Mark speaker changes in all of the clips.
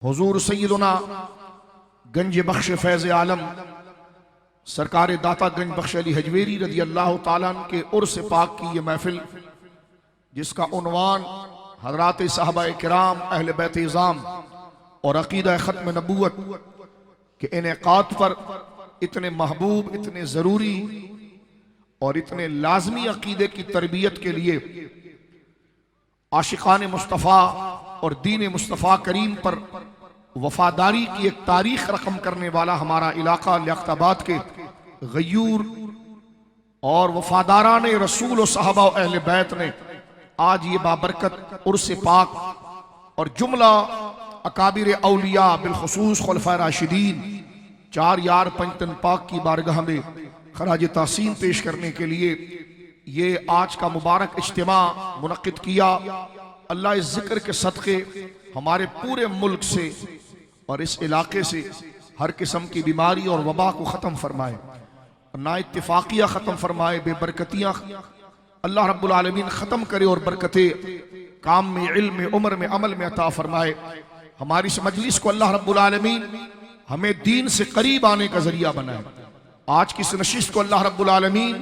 Speaker 1: हुजूर सैयदना गंज बख्श फैज़ आलम सरकार दाता गंज बख्श अली हजवेरी रज़ी अल्लाह ताला अन्हु के उर्स पाक की ये महफिल, जिसका उन्वान हज़रात साहबाए किराम अहले बैत इज़ाम और अक़ीदा ख़त्म नबूवत के इनेक़ाद पर इतने महबूब, इतने ज़रूरी और इतने लाज़मी अक़ीदे की तरबियत के लिए आशिक़ान मुस्तफ़ा और दीन मुस्तफ़ा करीम पर वफादारी की एक तारीख रकम करने वाला हमारा इलाका लियाक़ताबाद के गयूर और वफादारान रसूल और साहबा और अहले बैत ने आज ये बाबरकत उर्स पाक और जुमला अकाबिर औलिया बिलखुसूस खुलफाए राशिदीन चार यार पंजतन पाक की बारगाह में खराज तासीम पेश करने के लिए ये आज का मुबारक इज्तिमा मुनक़्क़िद किया। अल्लाह इस जिक्र के सदक़े हमारे पूरे मुल्क से और इस इलाके से हर किस्म की बीमारी और वबा को ख़त्म फरमाए, ना इत्तिफाक़ियाँ ख़त्म फरमाए, बेबरकतियाँ अल्लाह रब्बुल आलमीन ख़त्म करे और बरकतें काम में, इल्म में, उम्र में, अमल में अता फरमाए। हमारी इस मजलिस को अल्लाह रब्बुल आलमीन हमें दीन से करीब आने का जरिया बनाए। आज की इस नशिस्त को अल्लाह रब्बुल आलमीन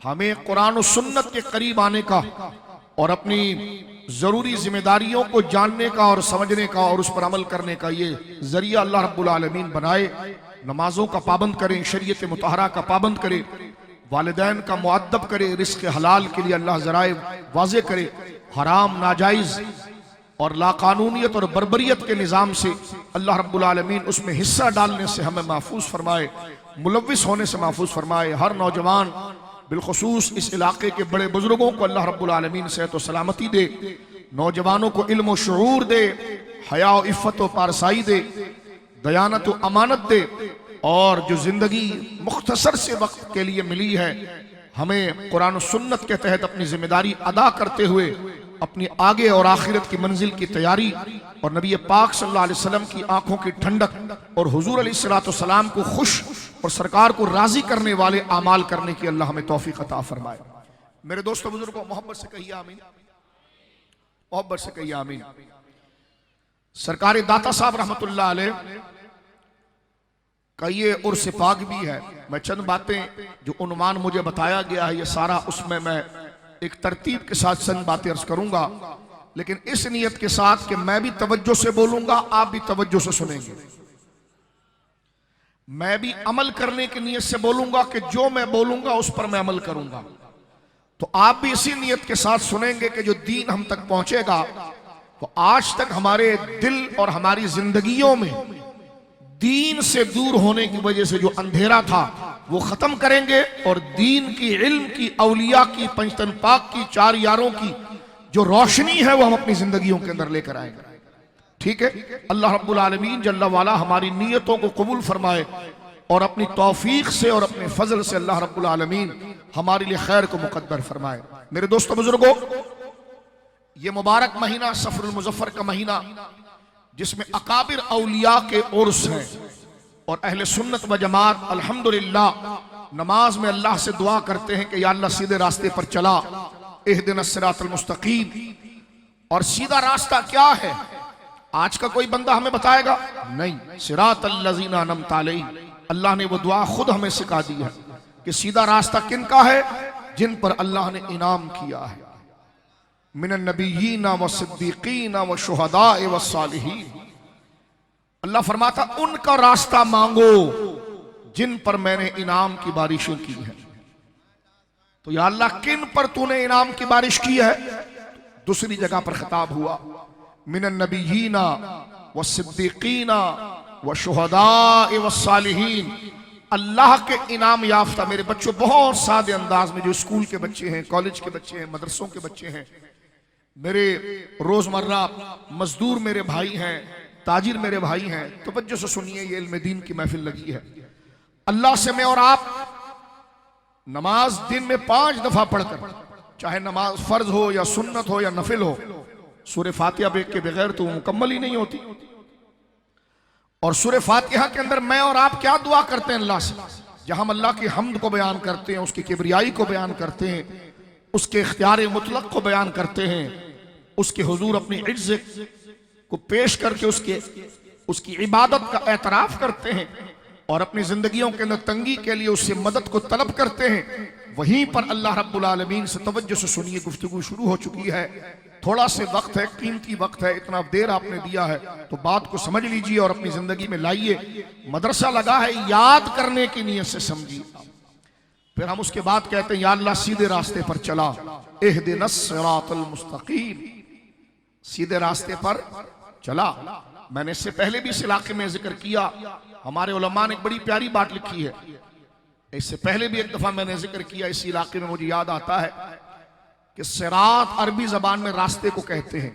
Speaker 1: हमें कुरान और सुन्नत के करीब आने का और अपनी ज़रूरी जिम्मेदारियों को जानने का और समझने का और उस पर अमल करने का ये जरिया अल्लाह रब्बुल आलमीन बनाए। नमाजों का पाबंद करें, शरीयत मुतहरा का पाबंद करे, वालिदैन का मुअद्दब करे, रिज़्क़ हलाल के लिए अल्लाह ज़राए वाज़े करे, हराम नाजायज़ और लाकानूनियत और बर्बरियत के निज़ाम से अल्लाह रब्बुल आलमीन उसमें हिस्सा डालने से हमें महफूज फरमाए, मुलव्विस होने से महफूज फरमाए। हर नौजवान बिलखुसूस इस इलाके के बड़े बुजुर्गों को अल्लाह रब्बुल आलमीन सेहत व सलामती दे, नौजवानों को इल्म व शऊर दे, हया व इफ़्फ़त व पारसाई दे, दयानत व अमानत दे, और जो जिंदगी मुख्तसर से वक्त के लिए मिली है हमें कुरान और सुन्नत के तहत अपनी जिम्मेदारी अदा करते हुए अपनी आगे और आखिरत की मंजिल की तैयारी और नबी पाक सल्लल्लाहु अलैहि वसल्लम की आंखों की ठंडक और हुजूर अलैहिस्सलातु वस्सलाम को खुश और सरकार को राजी करने वाले आमाल करने की अल्लाह हमें तौफीक अता फरमाए। मेरे दोस्तों बुजुर्गों, मोहब्बत से कहिए आमीन, मोहब्बत से कहिए आमीन। सरकार दाता साहब रहमतुल्लाह अलैह का ये उर्स पाक भी है। मैं चंद बातें जो उन्वान मुझे बताया गया है ये सारा उसमें मैं एक तरतीब के साथ चंद बातें अर्ज करूंगा, लेकिन इस नियत के साथ कि मैं भी तवज्जो से बोलूंगा, आप भी तवज्जो से सुनेंगे। मैं भी अमल करने की नियत से बोलूंगा कि जो मैं बोलूंगा उस पर मैं अमल करूंगा, तो आप भी इसी नियत के साथ सुनेंगे कि जो दीन हम तक पहुंचेगा तो आज तक हमारे दिल और हमारी जिंदगियों में दीन से दूर होने की वजह से जो अंधेरा था वो खत्म करेंगे और दीन की, इल्म की, औलिया की, पंजतन पाक की, चार यारों की जो रोशनी है वो हम अपनी जिंदगियों के अंदर लेकर आएंगे। ठीक है, अल्लाह रब्बुल आलमीन जल्ला वाला हमारी नियतों को कबूल फरमाए और अपनी तौफीक से और अपने फजल से अल्लाह रब्बुल आलमीन हमारे लिए खैर को मुकद्दर फरमाए। मेरे दोस्तों बुजुर्गों, ये मुबारक महीना सफरुल मुज़फ्फर का महीना जिसमें अकाबिर औलिया के उर्स हैं और अहले सुन्नत व जमात अल्हम्दुलिल्लाह नमाज में अल्लाह से दुआ करते हैं कि या अल्लाह सीधे रास्ते पर चला, इहदिनस सिरातल मुस्तकीम। और सीधा रास्ता क्या है आज का कोई बंदा हमें बताएगा नहीं। सिरातल लज़ीना अनअमता अलैहिम, अल्लाह ने वो दुआ खुद हमें सिखा दी है कि सीधा रास्ता किन का है, जिन पर अल्लाह ने इनाम किया है। मिनन नबिय्यीना व सिद्दीकीना व शुहदाए व सालिहीन, अल्लाह फरमाता उनका रास्ता मांगो जिन पर मैंने इनाम की बारिशें की है। तो या अल्लाह किन पर तूने इनाम की बारिश की है? दूसरी जगह पर खिताब हुआ मिनन नबिय्यीना व सिद्दीकीना व शुहदाए व सालिहीन, अल्लाह के इनाम याफ्ता मेरे बच्चों, बहुत सादे अंदाज में जो स्कूल के बच्चे हैं, कॉलेज के बच्चे हैं, मदरसों के बच्चे हैं, मेरे रोजमर्रा मजदूर मेरे भाई हैं, ताजिर मेरे भाई हैं, तवज्जो से सुनिए, ये इल्म दीन की महफिल लगी है। अल्लाह से मैं और आप नमाज दिन में 5 दफा पढ़कर, चाहे नमाज फर्ज हो या सुन्नत हो या नफिल हो, सूरह फातिहा के बगैर तो मुकम्मल ही नहीं होती। और सूरह फातिहा के अंदर मैं और आप क्या दुआ करते हैं अल्लाह से, जहां हम अल्लाह की हम्द को बयान करते हैं, उसकी किबरियाई को बयान करते हैं, उसके इख्तियार मुतलक को बयान करते हैं, उसके हुजूर अपनी इज्जत को पेश करके उसके उसकी इबादत का एतराफ करते हैं और अपनी जिंदगियों के अंदर तंगी के लिए उससे मदद को तलब करते हैं, वहीं पर अल्लाह रब्बुल आलमीन से तवज्जो से सुनिए, गुफ्तगू शुरू हो चुकी है। थोड़ा से वक्त है, कीमती वक्त है, इतना देर आपने दिया है तो बात को समझ लीजिए और अपनी जिंदगी में लाइए। मदरसा लगा है, याद करने की नीयत से समझिए। फिर हम उसके बाद कहते हैं या अल्लाह सीधे रास्ते पर चला, इहदिनस सिरातल मुस्तकीम, सीधे रास्ते पर चला। मैंने इससे पहले भी इस इलाके में जिक्र किया, हमारे उलमा ने एक बड़ी प्यारी बात लिखी है, इससे पहले भी एक दफा मैंने जिक्र किया, इस इलाके में मुझे याद आता है कि सिरात अरबी जबान में रास्ते को कहते हैं,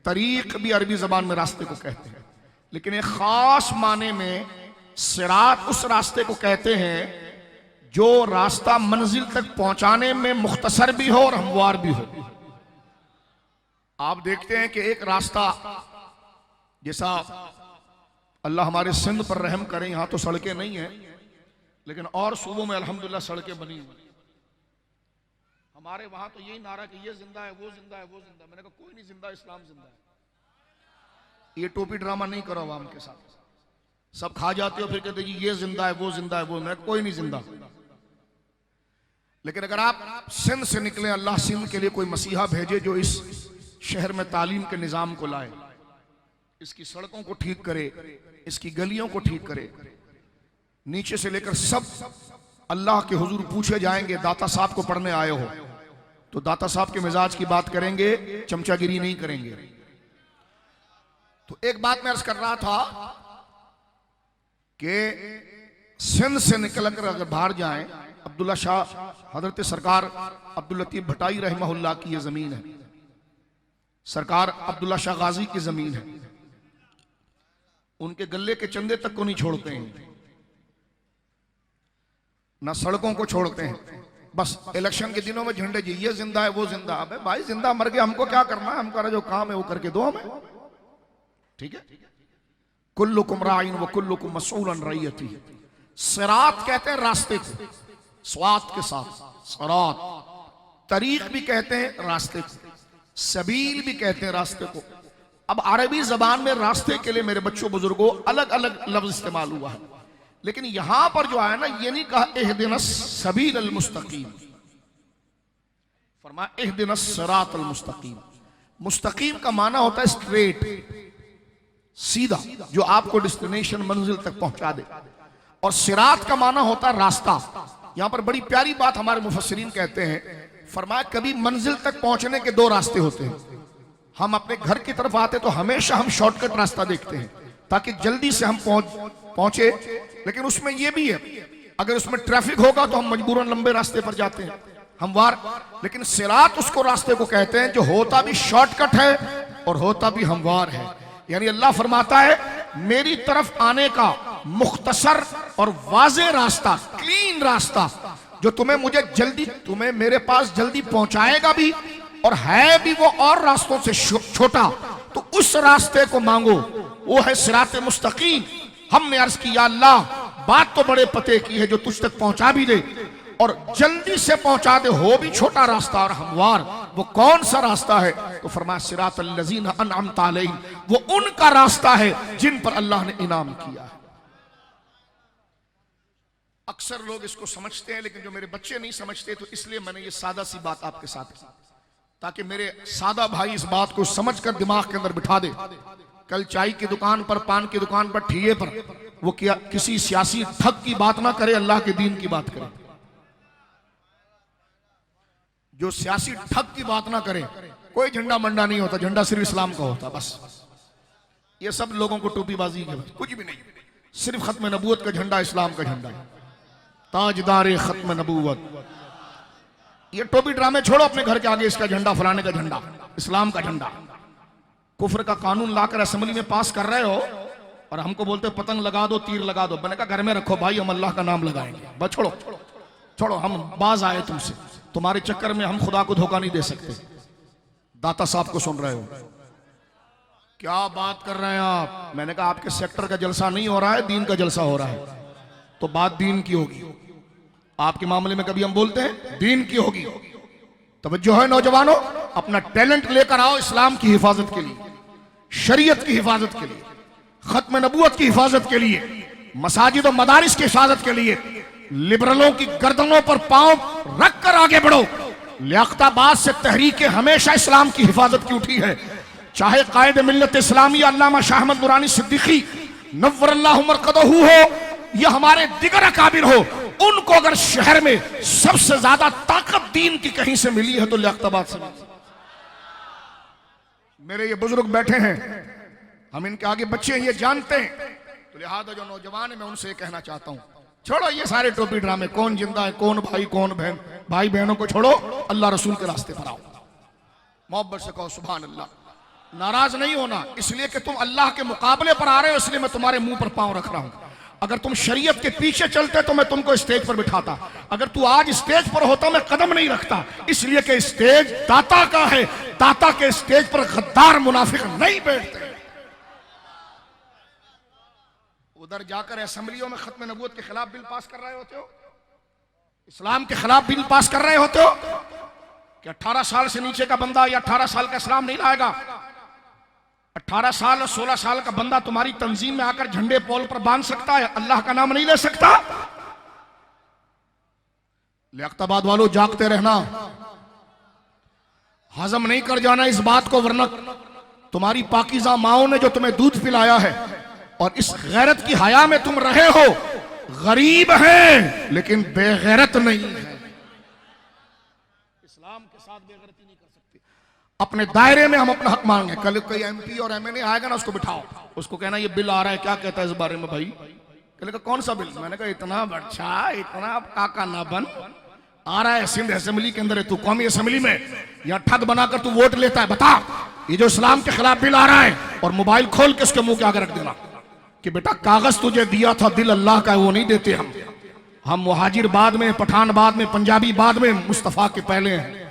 Speaker 1: तरीक भी अरबी जबान में रास्ते को कहते हैं, लेकिन एक खास माने में सिरात उस रास्ते को कहते हैं जो रास्ता मंजिल तक पहुंचाने में मुख्तसर भी हो और हमवार भी हो। आप देखते हैं कि एक रास्ता, जैसा अल्लाह हमारे सिंध पर रहम करें, यहां तो सड़कें नहीं हैं लेकिन और सूबों में अल्हम्दुलिल्लाह सड़कें बनी हुई। हमारे वहां तो यही नारा कि ये जिंदा है, वो जिंदा है, वो जिंदा है। मैंने कहा कोई नहीं जिंदा, इस्लाम जिंदा है। ये टोपी ड्रामा नहीं करो आवाम के साथ, सब खा जाते हो फिर कहते जी ये जिंदा है, वो जिंदा है, वो। मैं कोई नहीं जिंदा। लेकिन अगर आप सिंध से निकले, अल्लाह सिंध के लिए कोई मसीहा भेजे जो इस शहर में तालीम के निजाम को लाए, इसकी सड़कों को ठीक करे, इसकी गलियों को ठीक करे, नीचे से लेकर सब अल्लाह के हुजूर पूछे जाएंगे दाता साहब को पढ़ने आए हो तो दाता साहब के मिजाज की बात करेंगे, चमचागिरी नहीं करेंगे। तो एक बात मैं अर्ज कर रहा था कि सिंध से निकलकर अगर बाहर जाएं, अब्दुल्ला शाह हजरत सरकार अब्दुल लतीफ भटाई रहमहुल्लाह की ये जमीन है, सरकार अब्दुल्ला शाह गाजी की जमीन है। उनके गले के चंदे तक को नहीं छोड़ते हैं, ना सड़कों को छोड़ते हैं। बस इलेक्शन के दिनों में झंडे जी ये जिंदा है, वो जिंदा। अबे भाई जिंदा मर गया, हमको क्या करना है, हमारा जो काम है वो करके दो हमें, ठीक है। कुल्लुकुम राइन व कुल्लुकुम मसऊलन रइयती। सिरात कहते हैं रास्ते को, स्वात के साथ सिरात। तरीक भी कहते हैं रास्ते को, सबील भी कहते हैं रास्ते को। अब अरबी जबान में रास्ते के लिए मेरे बच्चों बुजुर्गों अलग अलग लफ्ज इस्तेमाल हुआ है, लेकिन यहां पर जो आया ना, ये नहीं कहा इहदिनस सबील अल मुस्तकीम, फरमाया इहदिनस सिरात अल मुस्तकीम। मुस्तकीम का माना होता है स्ट्रेट, सीधा, जो आपको डेस्टिनेशन मंजिल तक पहुंचा दे, और सिरात का माना होता है रास्ता। यहां पर बड़ी प्यारी बात हमारे मुफस्सिरीन कहते हैं, फरमाया कभी मंजिल तक पहुंचने के दो रास्ते होते हैं। हम अपने घर की तरफ आते तो हमेशा हम शॉर्टकट रास्ता देखते हैं ताकि जल्दी से हम पहुंचे, लेकिन उसमें यह भी है अगर उसमें ट्रैफिक होगा तो हम मजबूरन लंबे रास्ते पर जाते हैं, हमवार। लेकिन सिरात उसको रास्ते को कहते हैं जो होता भी शॉर्टकट है और होता भी हमवार है। यानी अल्लाह फरमाता है मेरी तरफ आने का मुख्तसर और वाज़े रास्ता, क्लीन रास्ता, जो तुम्हें मेरे पास जल्दी पहुंचाएगा भी और है भी वो और रास्तों से छोटा, तो उस रास्ते को मांगो, वो है सिरात मुस्तकीम। हमने अर्ज किया अल्लाह बात तो बड़े पते की है जो तुझ तक पहुंचा भी दे और जल्दी से पहुंचा दे, हो भी छोटा रास्ता और हमवार। वो कौन सा रास्ता है? तो फरमाया सिरातल लज़ीना अनअमता अलैहिम, वो उनका रास्ता है जिन पर अल्लाह ने इनाम किया है। अक्सर लोग इसको समझते हैं लेकिन जो मेरे बच्चे नहीं समझते, तो इसलिए मैंने ये सादा सी बात आपके साथ की ताकि मेरे सादा भाई इस बात को समझकर दिमाग के अंदर बिठा दे। कल चाय की दुकान पर, पान की दुकान पर, ठिये पर वो क्या किसी सियासी ठग की बात ना करे, अल्लाह के दीन की बात करे। जो सियासी ठग की बात ना करे, कोई झंडा मंडा नहीं होता, झंडा सिर्फ इस्लाम का होता बस। ये सब लोगों को टोपीबाजी के कुछ भी नहीं, सिर्फ खत्म नबूवत का झंडा इस्लाम का झंडा है, ताजदार खत्म नबूवत। ये टोपी ड्रामे छोड़ो अपने घर के आगे, इसका झंडा फलाने का झंडा, इस्लाम का झंडा। कुफ्र का कानून लाकर असेंबली में पास कर रहे हो और हमको बोलते पतंग लगा दो, तीर लगा दो। मैंने कहा घर में रखो भाई, हम अल्लाह का नाम लगाएंगे। बस छोड़ो छोड़ो, हम बाज आए तुमसे, तुम्हारे चक्कर में हम खुदा को धोखा नहीं दे सकते। दाता साहब को सुन रहे हो, क्या बात कर रहे हैं आप? मैंने कहा आपके सेक्टर का जलसा नहीं हो रहा है, दीन का जलसा हो रहा है, तो बात दीन की होगी। आपके मामले में कभी हम बोलते हैं दीन की होगी। तवज्जो है नौजवानों, अपना टैलेंट लेकर आओ इस्लाम की हिफाजत के लिए, शरीयत की हिफाजत के लिए। खत्म नबूवत की हिफाजत के लिए, मसाजिद और मदारिस की हिफाजत के लिए लिबरलों की गर्दनों पर पांव रख कर आगे बढ़ो। लियाकताबाद से तहरीक हमेशा इस्लाम की हिफाजत की उठी है, चाहे कायद मिल्लत इस्लामी अल्लामा शाह अहमद नूरानी सिद्दीकी नव्वरल्लाहु मरकदहू हो या हमारे दिगर अकाबिर हो, उनको अगर शहर में सबसे ज्यादा ताकत दीन की कहीं से मिली है तो लियाकताबाद से मिली। मेरे ये बुजुर्ग बैठे हैं, हम इनके आगे बच्चे हैं, ये जानते हैं, तो लिहाजा जो नौजवान है मैं उनसे कहना चाहता हूं, छोड़ो ये सारे टोपी ड्रामे, कौन जिंदा है, कौन भाई कौन बहन, भाई बहनों को छोड़ो, अल्लाह रसूल के रास्ते पर आओ, मोहब्बत से कहो सुभान अल्लाह। नाराज नहीं होना इसलिए कि तुम अल्लाह के मुकाबले पर आ रहे हो, इसलिए मैं तुम्हारे मुंह पर पांव रख रहा हूं। अगर तुम शरीयत के पीछे चलते तो मैं तुमको स्टेज पर बिठाता, अगर तू आज स्टेज पर होता मैं कदम नहीं रखता, इसलिए कि स्टेज दाता का है, दाता के स्टेज पर गद्दार मुनाफिक नहीं बैठते। उधर जाकर असेंबलियों में खत्म नबूवत के खिलाफ बिल पास कर रहे होते हो, इस्लाम के खिलाफ बिल पास कर रहे होते हो कि 18 साल से नीचे का बंदा या 18 साल का इस्लाम नहीं लाएगा। 18 साल और 16 साल का बंदा तुम्हारी तंजीम में आकर झंडे पोल पर बांध सकता है, अल्लाह का नाम नहीं ले सकता। लियाकताबाद वालों जागते रहना, हजम नहीं कर जाना इस बात को, वरना तुम्हारी पाकीज़ा माओ ने जो तुम्हें दूध पिलाया है और इस गैरत की हया में तुम रहे हो, गरीब हैं लेकिन बेगैरत नहीं है। इस्लाम के साथ बेगैरती नहीं कर सकते। अपने दायरे में हम अपना हक मांगे, कल कोई एमपी और एमएलए आएगा ना, उसको बिठाओ, उसको कहना ये बिल आ रहा है, क्या कहता है इस बारे में भाई? कहेगा कौन सा बिल? मैंने कहा इतना अच्छा, इतना काका ना बन, आ रहा है सिंध असेंबली के अंदर है, तू कौमी असेंबली में या ठग बनाकर तू वोट लेता है, बता ये जो इस्लाम के खिलाफ बिल आ रहा है, और मोबाइल खोल के उसके मुंह के आगे रख देना कि बेटा कागज तुझे दिया था, दिल अल्लाह का है, वो नहीं देते हम मुहाजिर बाद में, पठान बाद में, पंजाबी बाद में, मुस्तफा के पहले हैं।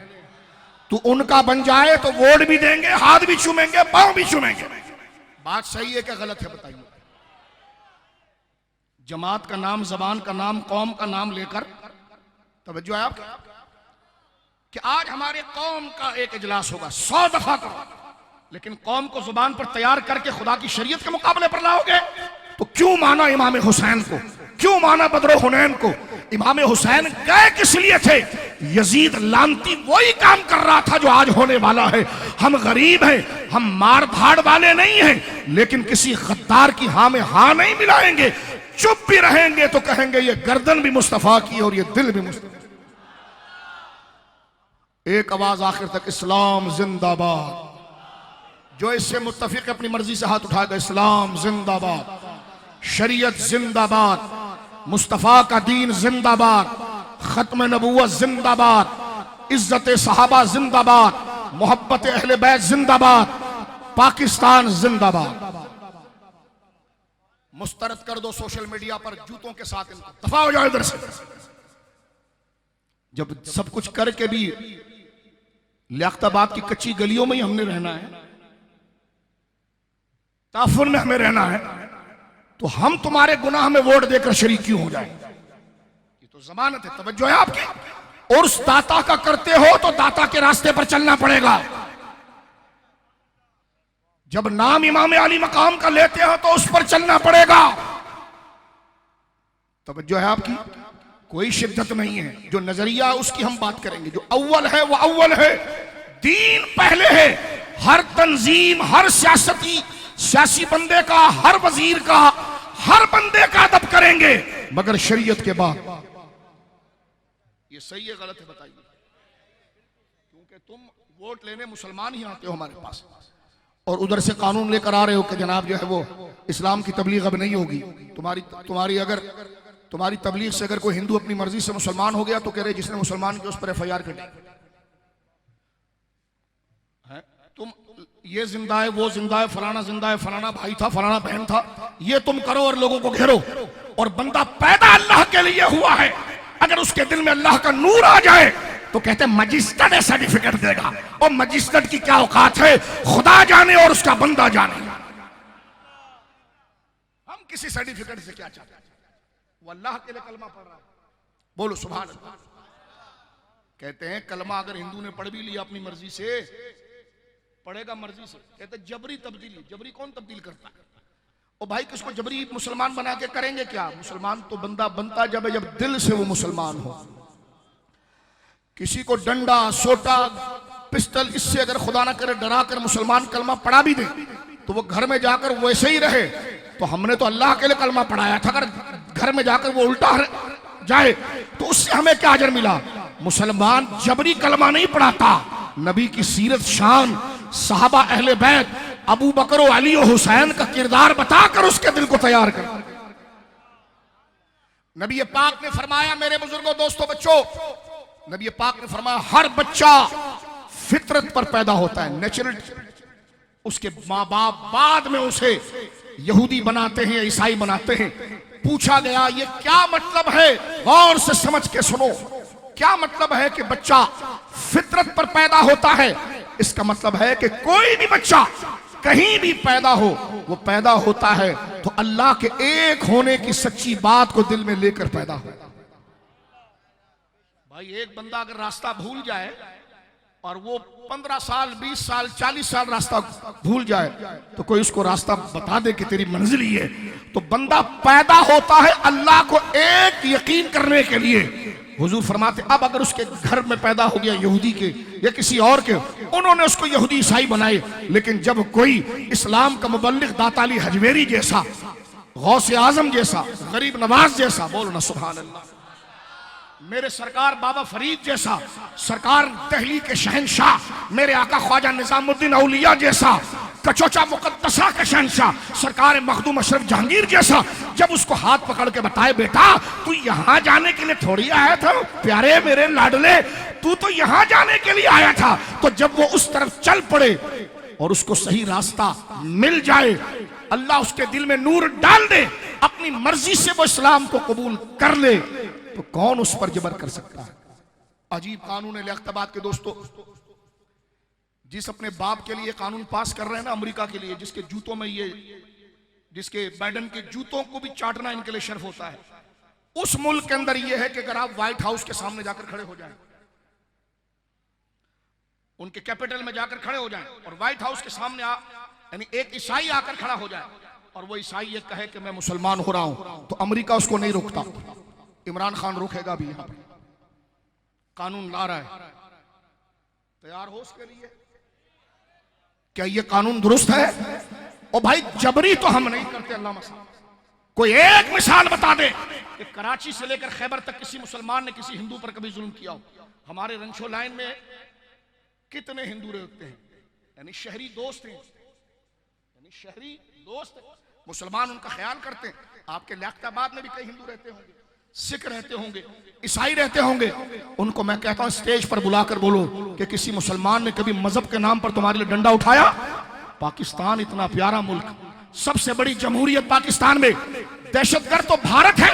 Speaker 1: तू उनका बन जाए तो वोट भी देंगे, हाथ भी चूमेंगे, पांव भी चूमेंगे। बात सही है क्या गलत है बताइए? जमात का नाम, जबान का नाम, कौम का नाम लेकर, तवज्जो है आपकी, कि आज हमारे कौम का एक इजलास होगा, 100 दफा करो, लेकिन कौम को जुबान पर तैयार करके खुदा की शरीयत के मुकाबले पर लाओगे तो क्यों माना इमाम हुसैन को, क्यों माना बदरो हुनैन को? इमाम हुसैन गए किस लिए थे? यजीद लानती वही काम कर रहा था जो आज होने वाला है। हम गरीब हैं, हम मार धाड़ वाले नहीं हैं, लेकिन किसी गद्दार की हाँ में हाँ नहीं मिलाएंगे। चुप भी रहेंगे तो कहेंगे ये गर्दन भी मुस्तफा की और ये दिल भी मुस्तफा। एक आवाज आखिर तक, इस्लाम जिंदाबाद। जो इससे मुत्तफिक अपनी मर्जी से हाथ उठाएगा, इस्लाम जिंदाबाद, शरीयत जिंदाबाद, मुस्तफा का दीन जिंदाबाद, खत्म नबूवत जिंदाबाद, इज्जत सहाबा जिंदाबाद, मोहब्बत अहले बैत जिंदाबाद, पाकिस्तान जिंदाबाद। मुस्तरद कर दो सोशल मीडिया पर जूतों के साथ, इनको दफा हो जाओ इधर से। जब सब कुछ करके भी लियाकताबाद की कच्ची गलियों में ही हमने रहना है, ताफुन में हमें रहना है, तो हम तुम्हारे गुनाह में वोट देकर शरीक क्यों हो जाए? ये तो जमानत है, तवज्जो है आपकी। और उस दाता का करते हो तो दाता के रास्ते पर चलना पड़ेगा। जब नाम इमाम अली मकाम का लेते हो तो उस पर चलना पड़ेगा। तवज्जो है आपकी, कोई शिद्दत नहीं है। जो नजरिया उसकी हम बात करेंगे, जो अव्वल है वो अव्वल है, दीन पहले है। हर तंजीम, हर सियासी बंदे का, हर वजीर का, हर बंदे का अदब करेंगे, मगर शरीयत के बाद। ये सही है गलत है बताइए? क्योंकि तुम वोट लेने मुसलमान ही आते हो हमारे पास, और उधर से कानून लेकर आ रहे हो कि जनाब जो है वो इस्लाम की तबलीग अब नहीं होगी। तुम्हारी तबलीग से अगर कोई हिंदू अपनी मर्जी से मुसलमान हो गया तो कह रहे जिसने मुसलमान किया उस पर FIR कर दी। तुम ये जिंदा है, वो जिंदा है, फलाना जिंदा है, फलाना भाई था, फलाना बहन था, ये तुम करो और लोगों को घेरो। और बंदा पैदा अल्लाह के लिए हुआ है, अगर उसके दिल में अल्लाह का नूर आ जाए तो कहते हैं मजिस्ट्रेट सर्टिफिकेट देगा। और मजिस्ट्रेट की क्या औकात है, खुदा जाने और उसका बंदा जाने। हम किसी सर्टिफिकेट से क्या चाहते हैं? वो अल्लाह के लिए कलमा पढ़ रहा है, बोलो सुभान अल्लाह। कहते हैं कलमा अगर हिंदू ने पढ़ भी लिया अपनी मर्जी से, पढ़ेगा मर्जी से, कहते जबरी तब्दीली। जबरी कौन तब्दील करता है? ओ भाई किसको जबरी मुसलमान बना के करेंगे क्या? मुसलमान तो बंदा बनता जब है, जब दिल से वो मुसलमान हो। किसी को डंडा, सोटा, पिस्टल, इससे अगर खुदा ना करे डरा कर मुसलमान कलमा पढ़ा भी दे तो वो घर में जाकर वैसे ही रहे। तो हमने तो अल्लाह के लिए कलमा पढ़ाया था, अगर घर में जाकर वो उल्टा जाए तो उससे हमें क्या अजर मिला? मुसलमान जबरी कलमा नहीं पढ़ाता। नबी की सीरत, शान, सहाबा, अहले बैत, अबू बकर, अली और हुसैन का किरदार बताकर उसके दिल को तैयार कर। नबी पाक ने फरमाया, मेरे बुजुर्गों, दोस्तों, बच्चों, नबी पाक ने फरमाया हर बच्चा फितरत पर पैदा होता है, नेचुरल। उसके माँ बाप बाद में उसे यहूदी बनाते हैं, ईसाई बनाते हैं। पूछा गया ये क्या मतलब है? गौर से समझ के सुनो। क्या मतलब है कि बच्चा फितरत पर पैदा होता है? इसका मतलब है कि कोई भी बच्चा कहीं भी पैदा हो, वो पैदा होता है तो अल्लाह के एक होने की सच्ची बात को दिल में लेकर पैदा हो। भाई एक बंदा अगर रास्ता भूल जाए और वो 15 साल, 20 साल, 40 साल रास्ता भूल जाए तो कोई उसको रास्ता बता दे कि तेरी मंजिल ही है। तो बंदा पैदा होता है अल्लाह को एक यकीन करने के लिए। हुजूर फरमाते अब अगर उसके घर में पैदा हो गया यहूदी के या किसी और के, उन्होंने उसको यहूदी ईसाई बनाए, लेकिन जब कोई इस्लाम का मुबल्लिग दाता अली हजवेरी जैसा, गौसे आजम जैसा, गरीब नवाज जैसा, बोलो ना सुभान अल्लाह, मेरे सरकार बाबा फरीद जैसा, सरकार दहली के शहनशाह मेरे आका ख्वाजा निजामुद्दीन औलिया जैसा, कचौचा मुकद्दसा के शहनशाह सरकार मखदूम अशरफ जहांगीर जैसा जब उसको हाथ पकड़ के बताए, बेटा तू यहां जाने के लिए थोड़ी आया था, प्यारे मेरे लाडले, तू तो यहां जाने के लिए आया था। तो जब वो उस तरफ चल पड़े और उसको सही रास्ता मिल जाए, अल्लाह उसके दिल में नूर डाल दे, अपनी मर्जी से वो इस्लाम को कबूल कर ले, तो कौन उस पर जबर कर सकता है? अजीब कानून है लियाकताबाद के दोस्तों। जिस अपने बाप के लिए कानून पास कर रहे हैं ना अमेरिका के लिए, जिसके जूतों में ये, जिसके बाइडेन के जूतों को भी चाटना इनके लिए शर्फ होता है, उस मुल्क के अंदर यह है कि अगर आप व्हाइट हाउस के सामने जाकर खड़े हो जाएं, उनके कैपिटल में जाकर खड़े हो जाएं और व्हाइट हाउस के सामने यानी एक ईसाई आकर खड़ा हो जाए और वो ईसाई ये कहे कि मैं मुसलमान हो रहा हूं, तो अमेरिका उसको नहीं रोकता। इमरान खान रोकेगा भी। यहां पे कानून ला रहा है, तैयार हो उसके लिए? क्या ये कानून दुरुस्त है? ओ भाई जबरी तो हम नहीं करते। अल्लाह मसा कोई एक मिसाल बता दे कि कराची से लेकर खैबर तक किसी मुसलमान ने किसी हिंदू पर कभी जुल्म किया हो? हमारे रंशो लाइन में कितने हिंदू रहते हैं, यानी शहरी दोस्त हैं, यानी शहरी दोस्त मुसलमान उनका ख्याल करते हैं। आपके लियाकताबाद में भी कई हिंदू रहते होंगे, सिख रहते होंगे, ईसाई रहते होंगे। उनको मैं कहता हूं स्टेज पर बुलाकर बोलो कि किसी मुसलमान ने कभी मजहब के नाम पर तुम्हारे लिए डंडा उठाया? पाकिस्तान इतना प्यारा मुल्क, सबसे बड़ी जमहूरियत पाकिस्तान में, दहशतगर्द तो भारत है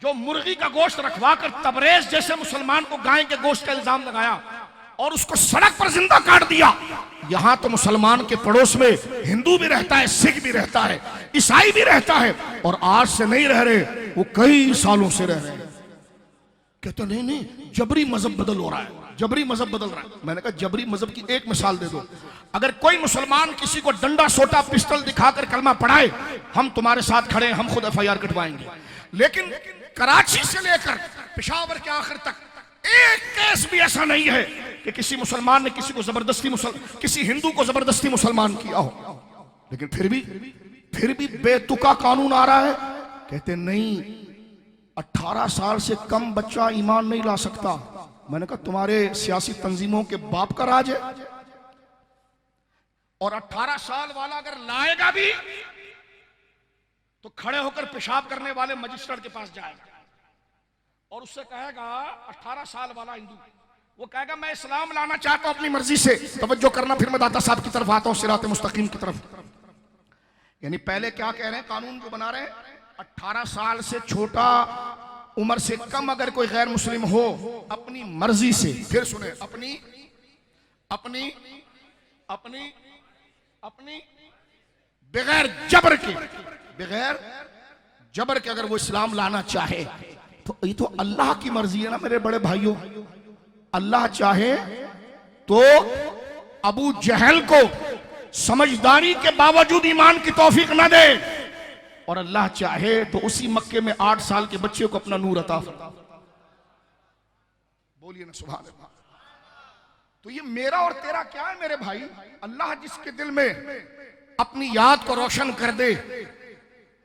Speaker 1: जो मुर्गी का गोश्त रखवा कर तबरेज जैसे मुसलमान को गाय के गोश्त का इल्जाम लगाया और उसको सड़क पर जिंदा काट दिया। यहां तो मुसलमान के पड़ोस में हिंदू भी रहता है, सिख भी रहता है, ईसाई भी रहता है, और आज से नहीं रह रहे, वो कई सालों से रह रहे हैं। कहते नहीं नहीं जबरी मजहब बदल हो रहा है, जबरी मजहब बदल रहा है। मैंने कहा जबरी मजहब की एक मिसाल दे दो। अगर कोई मुसलमान किसी को डंडा, सोटा, पिस्टल दिखाकर कलमा पढ़ाए, हम तुम्हारे साथ खड़े हैं, हम खुद FIR कटवाएंगे। लेकिन कराची से लेकर पेशावर के आखिर तक एक केस भी ऐसा नहीं है कि किसी मुसलमान ने किसी को जबरदस्ती किसी हिंदू को जबरदस्ती मुसलमान किया हो। लेकिन फिर भी बेतुका कानून आ रहा है। कहते नहीं 18 साल से कम बच्चा ईमान नहीं ला सकता। मैंने कहा तुम्हारे सियासी तंजीमों के बाप का राज है। और 18 साल वाला अगर लाएगा भी तो खड़े होकर पेशाब करने वाले मजिस्ट्रेट के पास जाएगा और उससे कहेगा 18 साल वाला हिंदू, वो कहेगा मैं इस्लाम लाना चाहता हूं अपनी मर्जी से। तवज्जो करना, फिर मैं दाता साहब की तरफ आता हूं, सिरात मुस्तकीम की तरफ। यानी पहले क्या कह रहे हैं, कानून जो बना रहे हैं, 18 साल से छोटा, उम्र से कम अगर कोई गैर मुस्लिम हो अपनी मर्जी से, फिर सुने, अपनी अपनी अपनी अपनी बगैर जबर के, बगैर जबर के अगर वो इस्लाम लाना चाहे तो ये तो अल्लाह की मर्जी है ना मेरे बड़े भाइयों। अल्लाह चाहे तो अबू जहल को समझदारी के बावजूद ईमान की तौफीक न दे, और अल्लाह चाहे तो उसी मक्के में 8 साल के बच्चे को अपना नूर अता फरमा। बोलिए ना सुभान अल्लाह। तो ये मेरा और तेरा क्या है मेरे भाई? अल्लाह जिसके दिल में अपनी याद को रोशन कर दे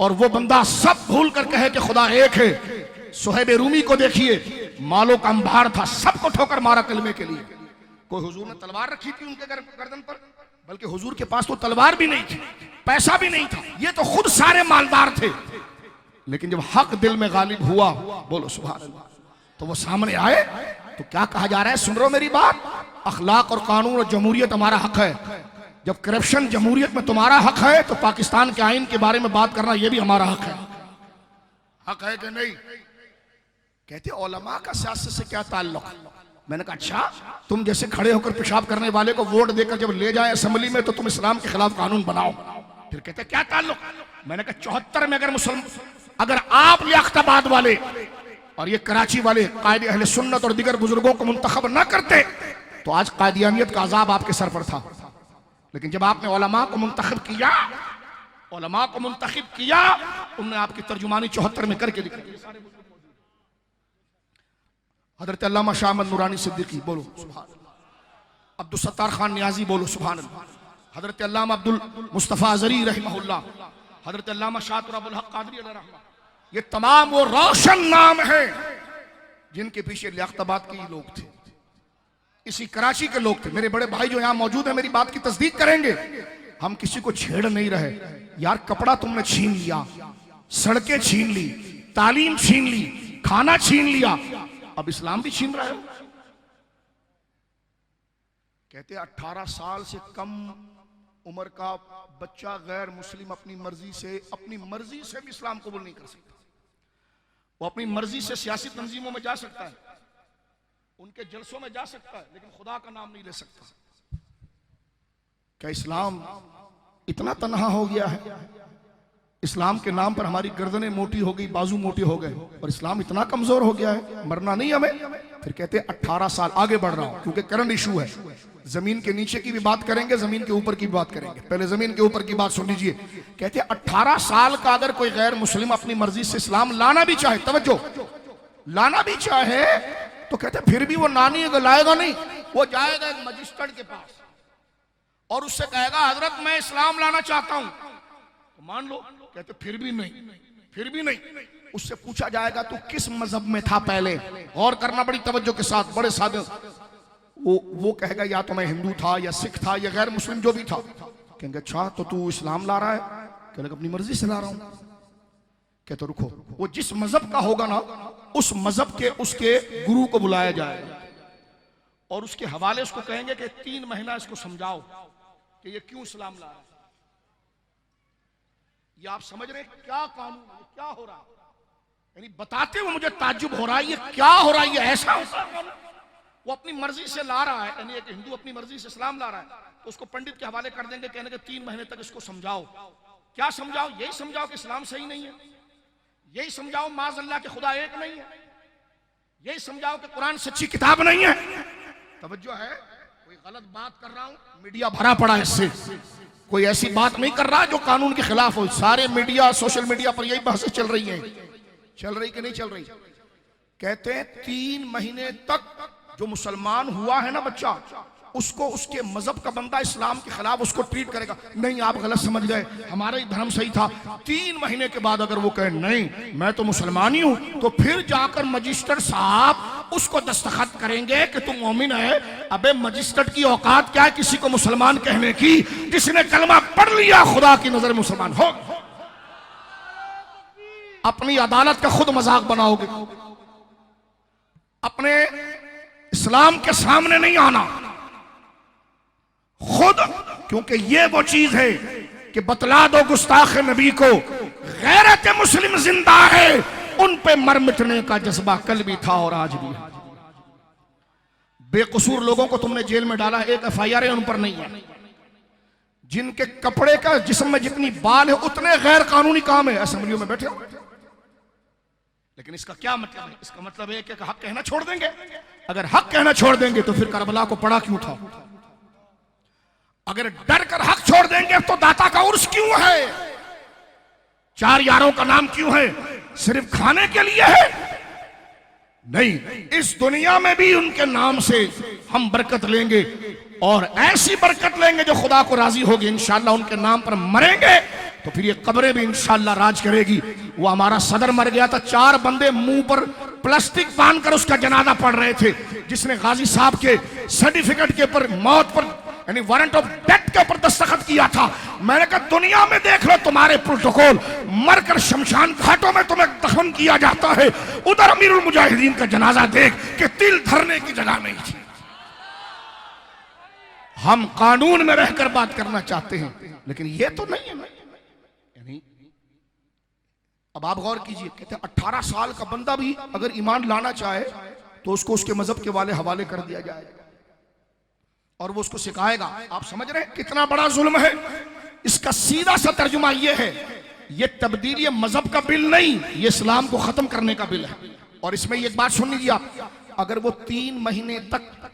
Speaker 1: और वो बंदा सब भूल कर कहे कि खुदा एक है। सुहैब रूमी को देखिए, मालों का अंबार था, सबको ठोकर मारा कलमे के लिए। कोई हुजूर ने तलवार रखी थी उनके गर्दन पर, बल्कि हुजूर के पास तो तलवार भी नहीं थी, पैसा भी नहीं था, ये तो खुद सारे मालदार थे। लेकिन जब हक दिल में गालिब हुआ, बोलो सुभान अल्लाह, तो वो सामने आए। तो क्या कहा जा रहा है? सुन रहे हो मेरी बात? अखलाक और कानून और जमहूरियत हमारा हक है। जब करप्शन जमहूरियत में तुम्हारा हक है तो पाकिस्तान के आइन के बारे में बात करना यह भी हमारा हक है। हक है कि नहीं? कहते उलमा का सियासत से क्या ताल्लुक? मैंने कहा अच्छा, तुम जैसे खड़े होकर पेशाब करने वाले को वोट देकर जब ले जाए असेंबली में तो तुम इस्लाम के खिलाफ कानून बनाओ। फिर कहते क्या ताल्लुक? मैंने कहा 74 में अगर आप लियाकताबाद वाले और ये कराची वाले कायदे अहले सुन्नत और दीगर बुजुर्गों को मुंतखब ना करते तो आज कादियानियत का अजाब आपके सर पर था। लेकिन जब आपने उलमा को मुंतखब किया, उन्होंने आपकी तर्जुमानी 74 में करके दिखाई। हजरत अल्लामा शाह अहमद नूरानी सिद्दीकी, बोलो सुभान अल्लाह। अब्दुल सत्तार खान नियाजी, बोलो सुभान अल्लाह। हजरत अल्लामा अब्दुल मुस्तफा अजरी रहमहुल्लाह, हजरत अल्लामा शाह अबुल हक कादरी अलैहि रहमत, ये तमाम वो रोशन नाम है जिनके पीछे लियाकताबाद के लोग थे, इसी कराची के लोग थे। मेरे बड़े भाई जो यहाँ मौजूद है मेरी बात की तस्दीक करेंगे। हम किसी को छेड़ नहीं रहे यार। कपड़ा तुमने छीन लिया, सड़कें छीन ली, तालीम छीन ली, खाना छीन लिया, अब इस्लाम भी छीन रहे हो। कहते 18 साल से कम उम्र का बच्चा गैर मुस्लिम अपनी मर्जी से भी इस्लाम कबूल नहीं कर सकता। वो अपनी मर्जी से सियासी तंजीमों में जा सकता है, उनके जलसों में जा सकता है, लेकिन खुदा का नाम नहीं ले सकता। क्या इस्लाम इतना तन्हा हो गया है? इस्लाम के नाम पर हमारी गर्दनें मोटी हो गई, बाजू मोटे हो गए, और इस्लाम इतना कमजोर हो गया है, मरना नहीं हमें। फिर कहते 18 साल आगे बढ़ रहा हूं क्योंकि करंट इशू है। जमीन के नीचे की भी बात करेंगे, जमीन के ऊपर की भी बात करेंगे। पहले जमीन के ऊपर की बात सुन लीजिए। कहते 18 साल का अगर कोई गैर मुस्लिम अपनी मर्जी से इस्लाम लाना भी चाहे, तवज्जो, लाना भी चाहे, तो कहते फिर भी वो नानी लाएगा नहीं, वो जाएगा एक मजिस्ट्रेट के पास और उससे कहेगा हजरत मैं इस्लाम लाना चाहता हूं, तो मान लो। कहते फिर भी नहीं। उससे पूछा जाएगा तू किस मजहब में था पहले, गौर करना बड़ी तवज्जो के साथ, बड़े सादे। वो कहेगा या तो मैं हिंदू था या सिख था या गैर मुस्लिम जो भी था। कहेंगे अच्छा तो तू इस्लाम ला रहा है? कहेगा अपनी मर्जी से ला रहा हूं। कहते रुको, वो जिस मजहब का होगा ना उस मजहब के उसके गुरु को बुलाया जाएगा और उसके हवाले उसको कहेंगे कि 3 महीना इसको समझाओ कि ये क्यों इस्लाम ला रहा है। ये आप समझ रहे हैं क्या कानून है, क्या हो रहा है? यानी बताते हुए मुझे ताज्जुब हो रहा है, ये क्या हो रहा है, ये ऐसा होता है। वो अपनी मर्जी से ला रहा है, यानी एक हिंदू अपनी मर्जी से इस्लाम ला रहा है, तो उसको पंडित के हवाले कर देंगे, कहने के 3 महीने तक इसको समझाओ। क्या समझाओ? यही समझाओ कि इस्लाम सही नहीं है, यही समझाओ माज़ अल्लाह के खुदा एक नहीं है, यही समझाओ कि कुरान सच्ची किताब नहीं है। तवज्जो है? कोई गलत बात कर रहा हूं, मीडिया भरा पड़ा है इससे। कोई ऐसी बात नहीं कर रहा जो कानून के खिलाफ हो। सारे मीडिया, सोशल मीडिया पर यही बहसें चल रही हैं, चल रही कि नहीं चल रही? कहते हैं 3 महीने तक जो मुसलमान हुआ है ना बच्चा, उसको उसके मजहब का बंदा इस्लाम के खिलाफ उसको ट्रीट करेगा। नहीं आप गलत समझ गए, हमारा ही धर्म सही था। 3 महीने के बाद अगर वो कहे नहीं मैं तो मुसलमान ही हूं, तो फिर जाकर मजिस्ट्रेट साहब उसको दस्तखत करेंगे कि तुम मोमिन है। अबे मजिस्ट्रेट की औकात क्या है किसी को मुसलमान कहने की? जिसने कलमा पढ़ लिया खुदा की नजर मुसलमान हो। अपनी अदालत का खुद मजाक बनाओगे, अपने इस्लाम के सामने नहीं आना खुद, क्योंकि ये वो चीज है कि बतला दो गुस्ताख नबी को गैरत मुस्लिम जिंदा है, उन पे मर मिटने का जज्बा कल भी था और आज भी है। बेकसूर लोगों को तुमने जेल में डाला, एक FIR उन पर नहीं है। जिनके कपड़े का जिस्म में जितनी बाल है उतने गैर कानूनी काम है, असेंबलियों में बैठे हो। लेकिन इसका क्या मतलब है? इसका मतलब है कि हक कहना छोड़ देंगे। अगर हक कहना छोड़ देंगे तो फिर करबला को पड़ा क्यों था? अगर डर कर हक छोड़ देंगे तो दाता का उर्स क्यों है? चार यारों का नाम क्यों है? सिर्फ खाने के लिए है? नहीं, इस दुनिया में भी उनके नाम से हम बरकत लेंगे और ऐसी बरकत लेंगे जो खुदा को राजी होगी इंशाअल्लाह। उनके नाम पर मरेंगे तो फिर ये कब्रें भी इंशाअल्लाह राज करेगी। वो हमारा सदर मर गया था, चार बंदे मुंह पर प्लास्टिक बांधकर उसका जनाजा पढ़ रहे थे, जिसने गाजी साहब के सर्टिफिकेट के ऊपर मौत पर यानी वारंट ऑफ डेथ के ऊपर दस्तखत किया था। मैंने कहा दुनिया में देख लो तुम्हारे प्रोटोकॉल, मरकर शमशान घाटों में तुम्हें दफन किया जाता है, उधर अमीरुल मुजाहिदीन का जनाजा देख के तिल धरने की जगह नहीं थी। हम कानून में रहकर बात करना चाहते हैं, लेकिन ये तो नहीं है। यानी अब आप गौर कीजिए, कहते हैं 18 साल का बंदा भी अगर ईमान लाना चाहे तो उसको उसके मजहब के वाले हवाले कर दिया जाएगा और वो उसको सिखाएगा। आप समझ रहे हैं कितना बड़ा जुल्म है? इसका सीधा सा तर्जुमा ये है, ये तब्दील ये मजहब का बिल नहीं, ये इस्लाम को खत्म करने का बिल है। और इसमें एक बात सुन लीजिए आप, अगर वो 3 महीने तक,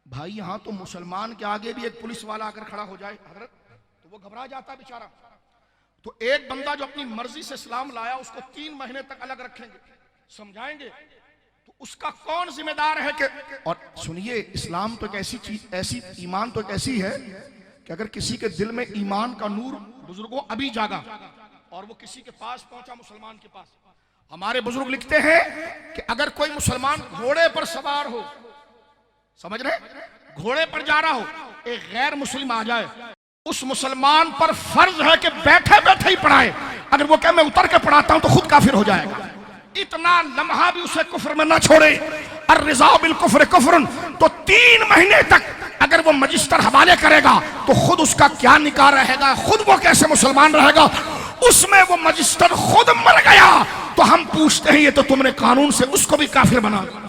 Speaker 1: भाई यहां तो मुसलमान के आगे भी एक पुलिस वाला अगर खड़ा हो जाए हजरत तो वो घबरा जाता है बेचारा। तो एक बंदा जो अपनी मर्जी से इस्लाम लाया उसको 3 महीने तक अलग रखेंगे, समझाएंगे, तो उसका कौन जिम्मेदार है? कि और सुनिए, इस्लाम तो एक ऐसी चीज, ऐसी ईमान तो एक ऐसी है कि अगर किसी के दिल में ईमान का नूर बुजुर्गों अभी जागा और वो किसी के पास पहुंचा, मुसलमान के पास, हमारे बुजुर्ग लिखते हैं कि अगर कोई मुसलमान घोड़े पर सवार हो, समझ रहे, घोड़े पर जा रहा हो, एक गैर मुस्लिम आ जाए, उस मुसलमान पर फर्ज है कि बैठे बैठे ही पढ़ाए। अगर वो कहे मैं उतर के पढ़ाता हूं तो खुद काफिर हो जाएगा। इतना लम्हा भी उसे कुफ्र में ना छोड़े। अर्रिज़ा बिल कुफ्र कुफ्रुन, तो 3 महीने तक अगर वो मजिस्टर हवाले करेगा तो खुद उसका क्या निकाह रहेगा, खुद वो कैसे मुसलमान रहेगा? उसमें वो मजिस्टर खुद मर गया तो हम पूछते हैं ये तो तुमने कानून से उसको भी काफिर बना दिया।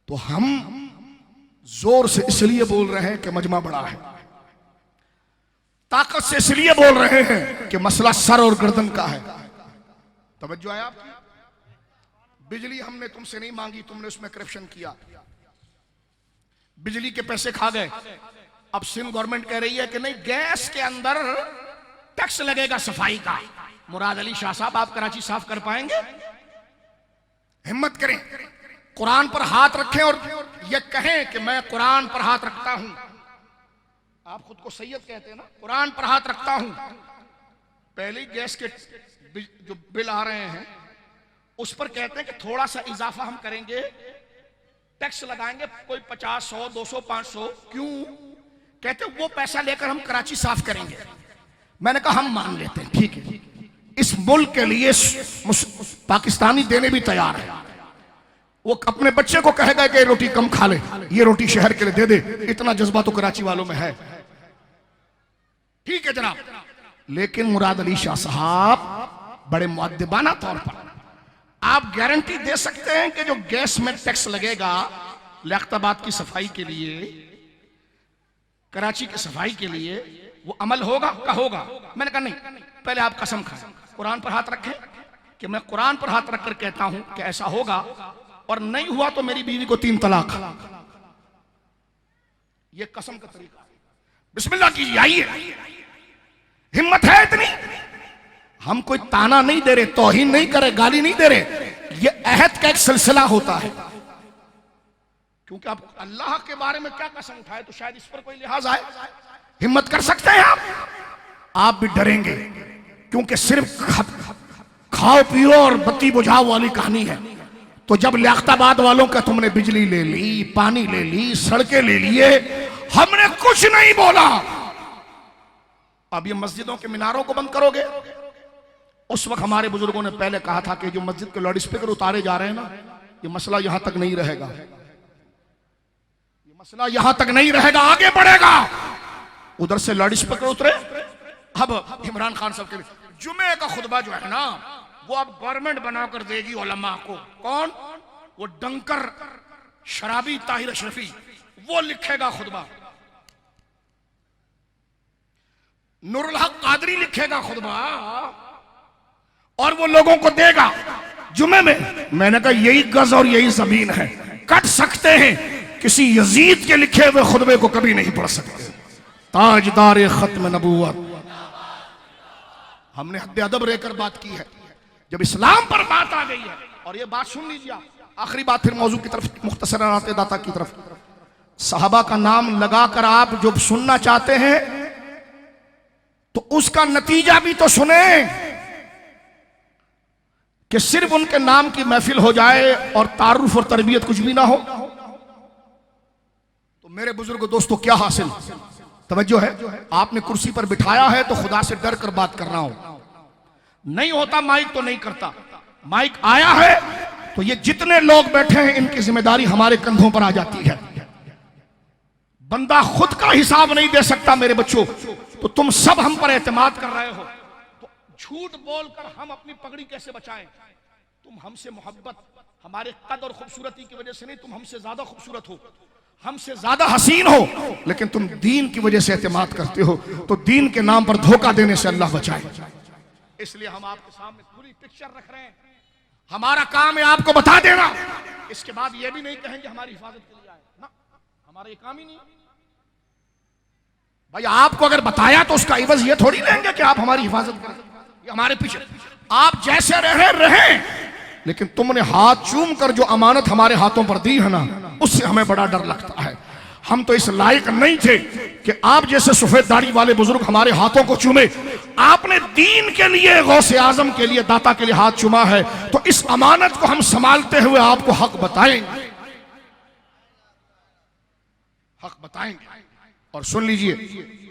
Speaker 1: तो हम जोर से इसलिए बोल रहे हैं कि मजमा बड़ा है, ताकत से इसलिए बोल रहे हैं कि मसला सर और गर्दन का है। तवज्जो है आपकी? बिजली हमने तुमसे नहीं मांगी, तुमने उसमें करप्शन किया, बिजली के पैसे खा गए। अब सिंध गवर्नमेंट कह रही है कि नहीं, गैस के अंदर टैक्स लगेगा सफाई का। मुराद अली शाह साहब, आप कराची साफ कर पाएंगे? हिम्मत करें, कुरान पर हाथ रखें और ये कहें कि मैं कुरान पर हाथ रखता हूं। आप खुद को सैयद कहते हैं ना, कुरान पर हाथ रखता हूं। पहले गैस के जो बिल आ रहे हैं उस पर कहते हैं कि थोड़ा सा इजाफा हम करेंगे, टैक्स लगाएंगे, कोई 50, 100, 200, 500। क्यों? कहते हैं वो पैसा लेकर हम कराची साफ करेंगे। मैंने कहा हम मान लेते हैं, ठीक है, इस मुल्क के लिए पाकिस्तानी देने भी तैयार है। वो अपने बच्चे को कहेगा कि रोटी कम खा ले, ये रोटी शहर के लिए दे दे, इतना जज्बा तो कराची वालों में है। ठीक है जनाब, लेकिन मुराद अली शाह साहब बड़े मुअद्दिबाना तौर पर आप गारंटी दे सकते हैं कि जो गैस में टैक्स लगेगा लियाकताबाद की सफाई के लिए, कराची की सफाई के लिए, वो अमल होगा का होगा? मैंने कहा नहीं, पहले आप कसम खाएं, कुरान पर हाथ रखें कि मैं कुरान पर हाथ रखकर कहता हूं कि ऐसा होगा, और नहीं हुआ तो मेरी बीवी को 3 तलाक। ये कसम का तरीका। बिस्मिल्लाह कीजिए, आइए, हिम्मत है इतनी? हम कोई ताना नहीं दे रहे, तौहीन नहीं करे, गाली नहीं दे रहे, ये अहद का एक सिलसिला होता है। क्योंकि आप अल्लाह के बारे में क्या कसम उठाए तो शायद इस पर कोई लिहाज आए। हिम्मत कर सकते हैं आप भी डरेंगे, क्योंकि सिर्फ खाओ पियो और बत्ती बुझाओ वाली कहानी है। तो जब लियाकताबाद वालों का तुमने बिजली ले ली, पानी ले ली, सड़कें ले लिए, हमने कुछ नहीं बोला। अब ये मस्जिदों के मीनारों को बंद करोगे? उस वक्त हमारे बुजुर्गों ने पहले कहा था कि जो मस्जिद के लाउड स्पीकर उतारे जा रहे हैं ना, ये मसला यहां तक नहीं रहेगा, ये मसला यहां तक नहीं रहेगा, आगे बढ़ेगा। उधर से लाउड स्पीकर उतरे। अब इमरान खान साहब के जुमे का खुतबा जो है ना, वो अब गवर्नमेंट बनाकर देगी उलमा को। कौन? वो डंकर शराबी ताहिर अशरफी, वो लिखेगा खुतबा। नूरुल हक कादरी लिखेगा खुतबा और वो लोगों को देगा जुमे में। मैंने कहा यही गज और यही जमीन है, कट सकते हैं, किसी यजीद के लिखे हुए खुतबे को कभी नहीं पढ़ सकते। ताजदार खत्म नबूवत हमने हद अदब रहकर बात की है। जब इस्लाम पर बात आ गई है, और ये बात सुन लीजिए आप, आखिरी बात फिर मौजू की तरफ मुख्तसरन आते दाता की तरफ। सहाबा का नाम लगाकर आप जो सुनना चाहते हैं तो उसका नतीजा भी तो सुने, कि सिर्फ उनके नाम की महफिल हो जाए और तारुफ और तरबियत कुछ भी ना हो। तो मेरे बुजुर्ग दोस्तों क्या हासिल, तवज्जो है। आपने कुर्सी पर बिठाया है तो खुदा से डर कर बात कर रहा हूं। नहीं होता माइक तो नहीं करता, माइक आया है तो ये जितने लोग बैठे हैं इनकी जिम्मेदारी हमारे कंधों पर आ जाती है। बंदा खुद का हिसाब नहीं दे सकता मेरे बच्चों, तो तुम सब हम पर एतमाद कर रहे हो, तो झूठ बोलकर हम अपनी पगड़ी कैसे बचाएं? तुम हमसे मोहब्बत, हमारे कद और खूबसूरती की वजह से नहीं, तुम हमसे ज्यादा खूबसूरत हो, हमसे ज्यादा हसीन हो, लेकिन तुम दीन की वजह से एतमाद करते हो, तो दीन के नाम पर धोखा देने से अल्लाह बचाए। इसलिए हम आपके सामने पूरी पिक्चर रख रहे हैं। हमारा काम है आपको बता देना, इसके बाद ये भी नहीं कहेंगे हमारी हिफाजत के लिए आए ना, हमारा ये काम ही नहीं। भाई आपको अगर बताया तो उसका इवज ये थोड़ी लेंगे कि आप हमारी हिफाजत करें, ये हमारे पीछे। आप जैसे रहे, लेकिन तुमने हाथ चूम कर जो अमानत हमारे हाथों पर दी है ना, उससे हमें बड़ा डर लगता है। हम तो इस लायक नहीं थे कि आप जैसे सफेद दाढ़ी वाले बुजुर्ग हमारे हाथों को चूमे। आपने दीन के लिए, गौसे आजम के लिए, दाता के लिए हाथ चुमा है, तो इस अमानत को हम संभालते हुए आपको हक बताएंगे, हक बताएंगे। और सुन लीजिए,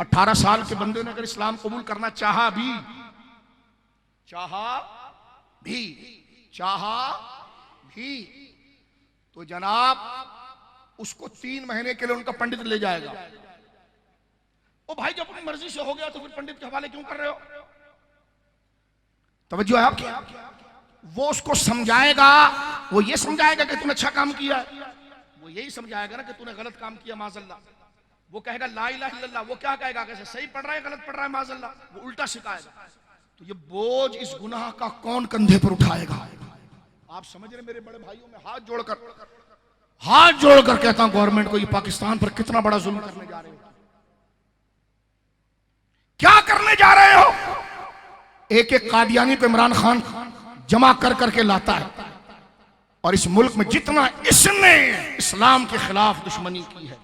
Speaker 1: 18 साल के बंदे ने अगर इस्लाम कबूल करना चाहा भी तो जनाब उसको 3 महीने के लिए उनका पंडित ले जाएगा। ओ भाई जब अपनी मर्जी से हो गया तो फिर पंडित के हवाले क्यों कर रहे हो? तवज्जो है आपकी। वो उसको समझाएगा, वो ये समझाएगा कि तूने अच्छा काम किया, वो यही समझाएगा ना कि तूने गलत काम किया माज़अल्लाह। वो कहेगा ला इलाहा इल्लल्लाह, वो क्या कहेगा, कैसे सही पढ़ रहा है गलत पढ़ रहा है माज़अल्लाह, वो उल्टा सिखाएगा। तो ये बोझ इस गुनाह का कौन कंधे पर उठाएगा? आप समझ रहे मेरे बड़े भाइयों, में हाथ जोड़कर कहता हूं गवर्नमेंट को, ये पाकिस्तान पर कितना बड़ा जुल्म करने जा रहे हो, क्या करने जा रहे हो? एक एक कादियानी को इमरान खान जमा कर करके लाता है, और इस मुल्क में जितना इसने इस्लाम के खिलाफ दुश्मनी की है,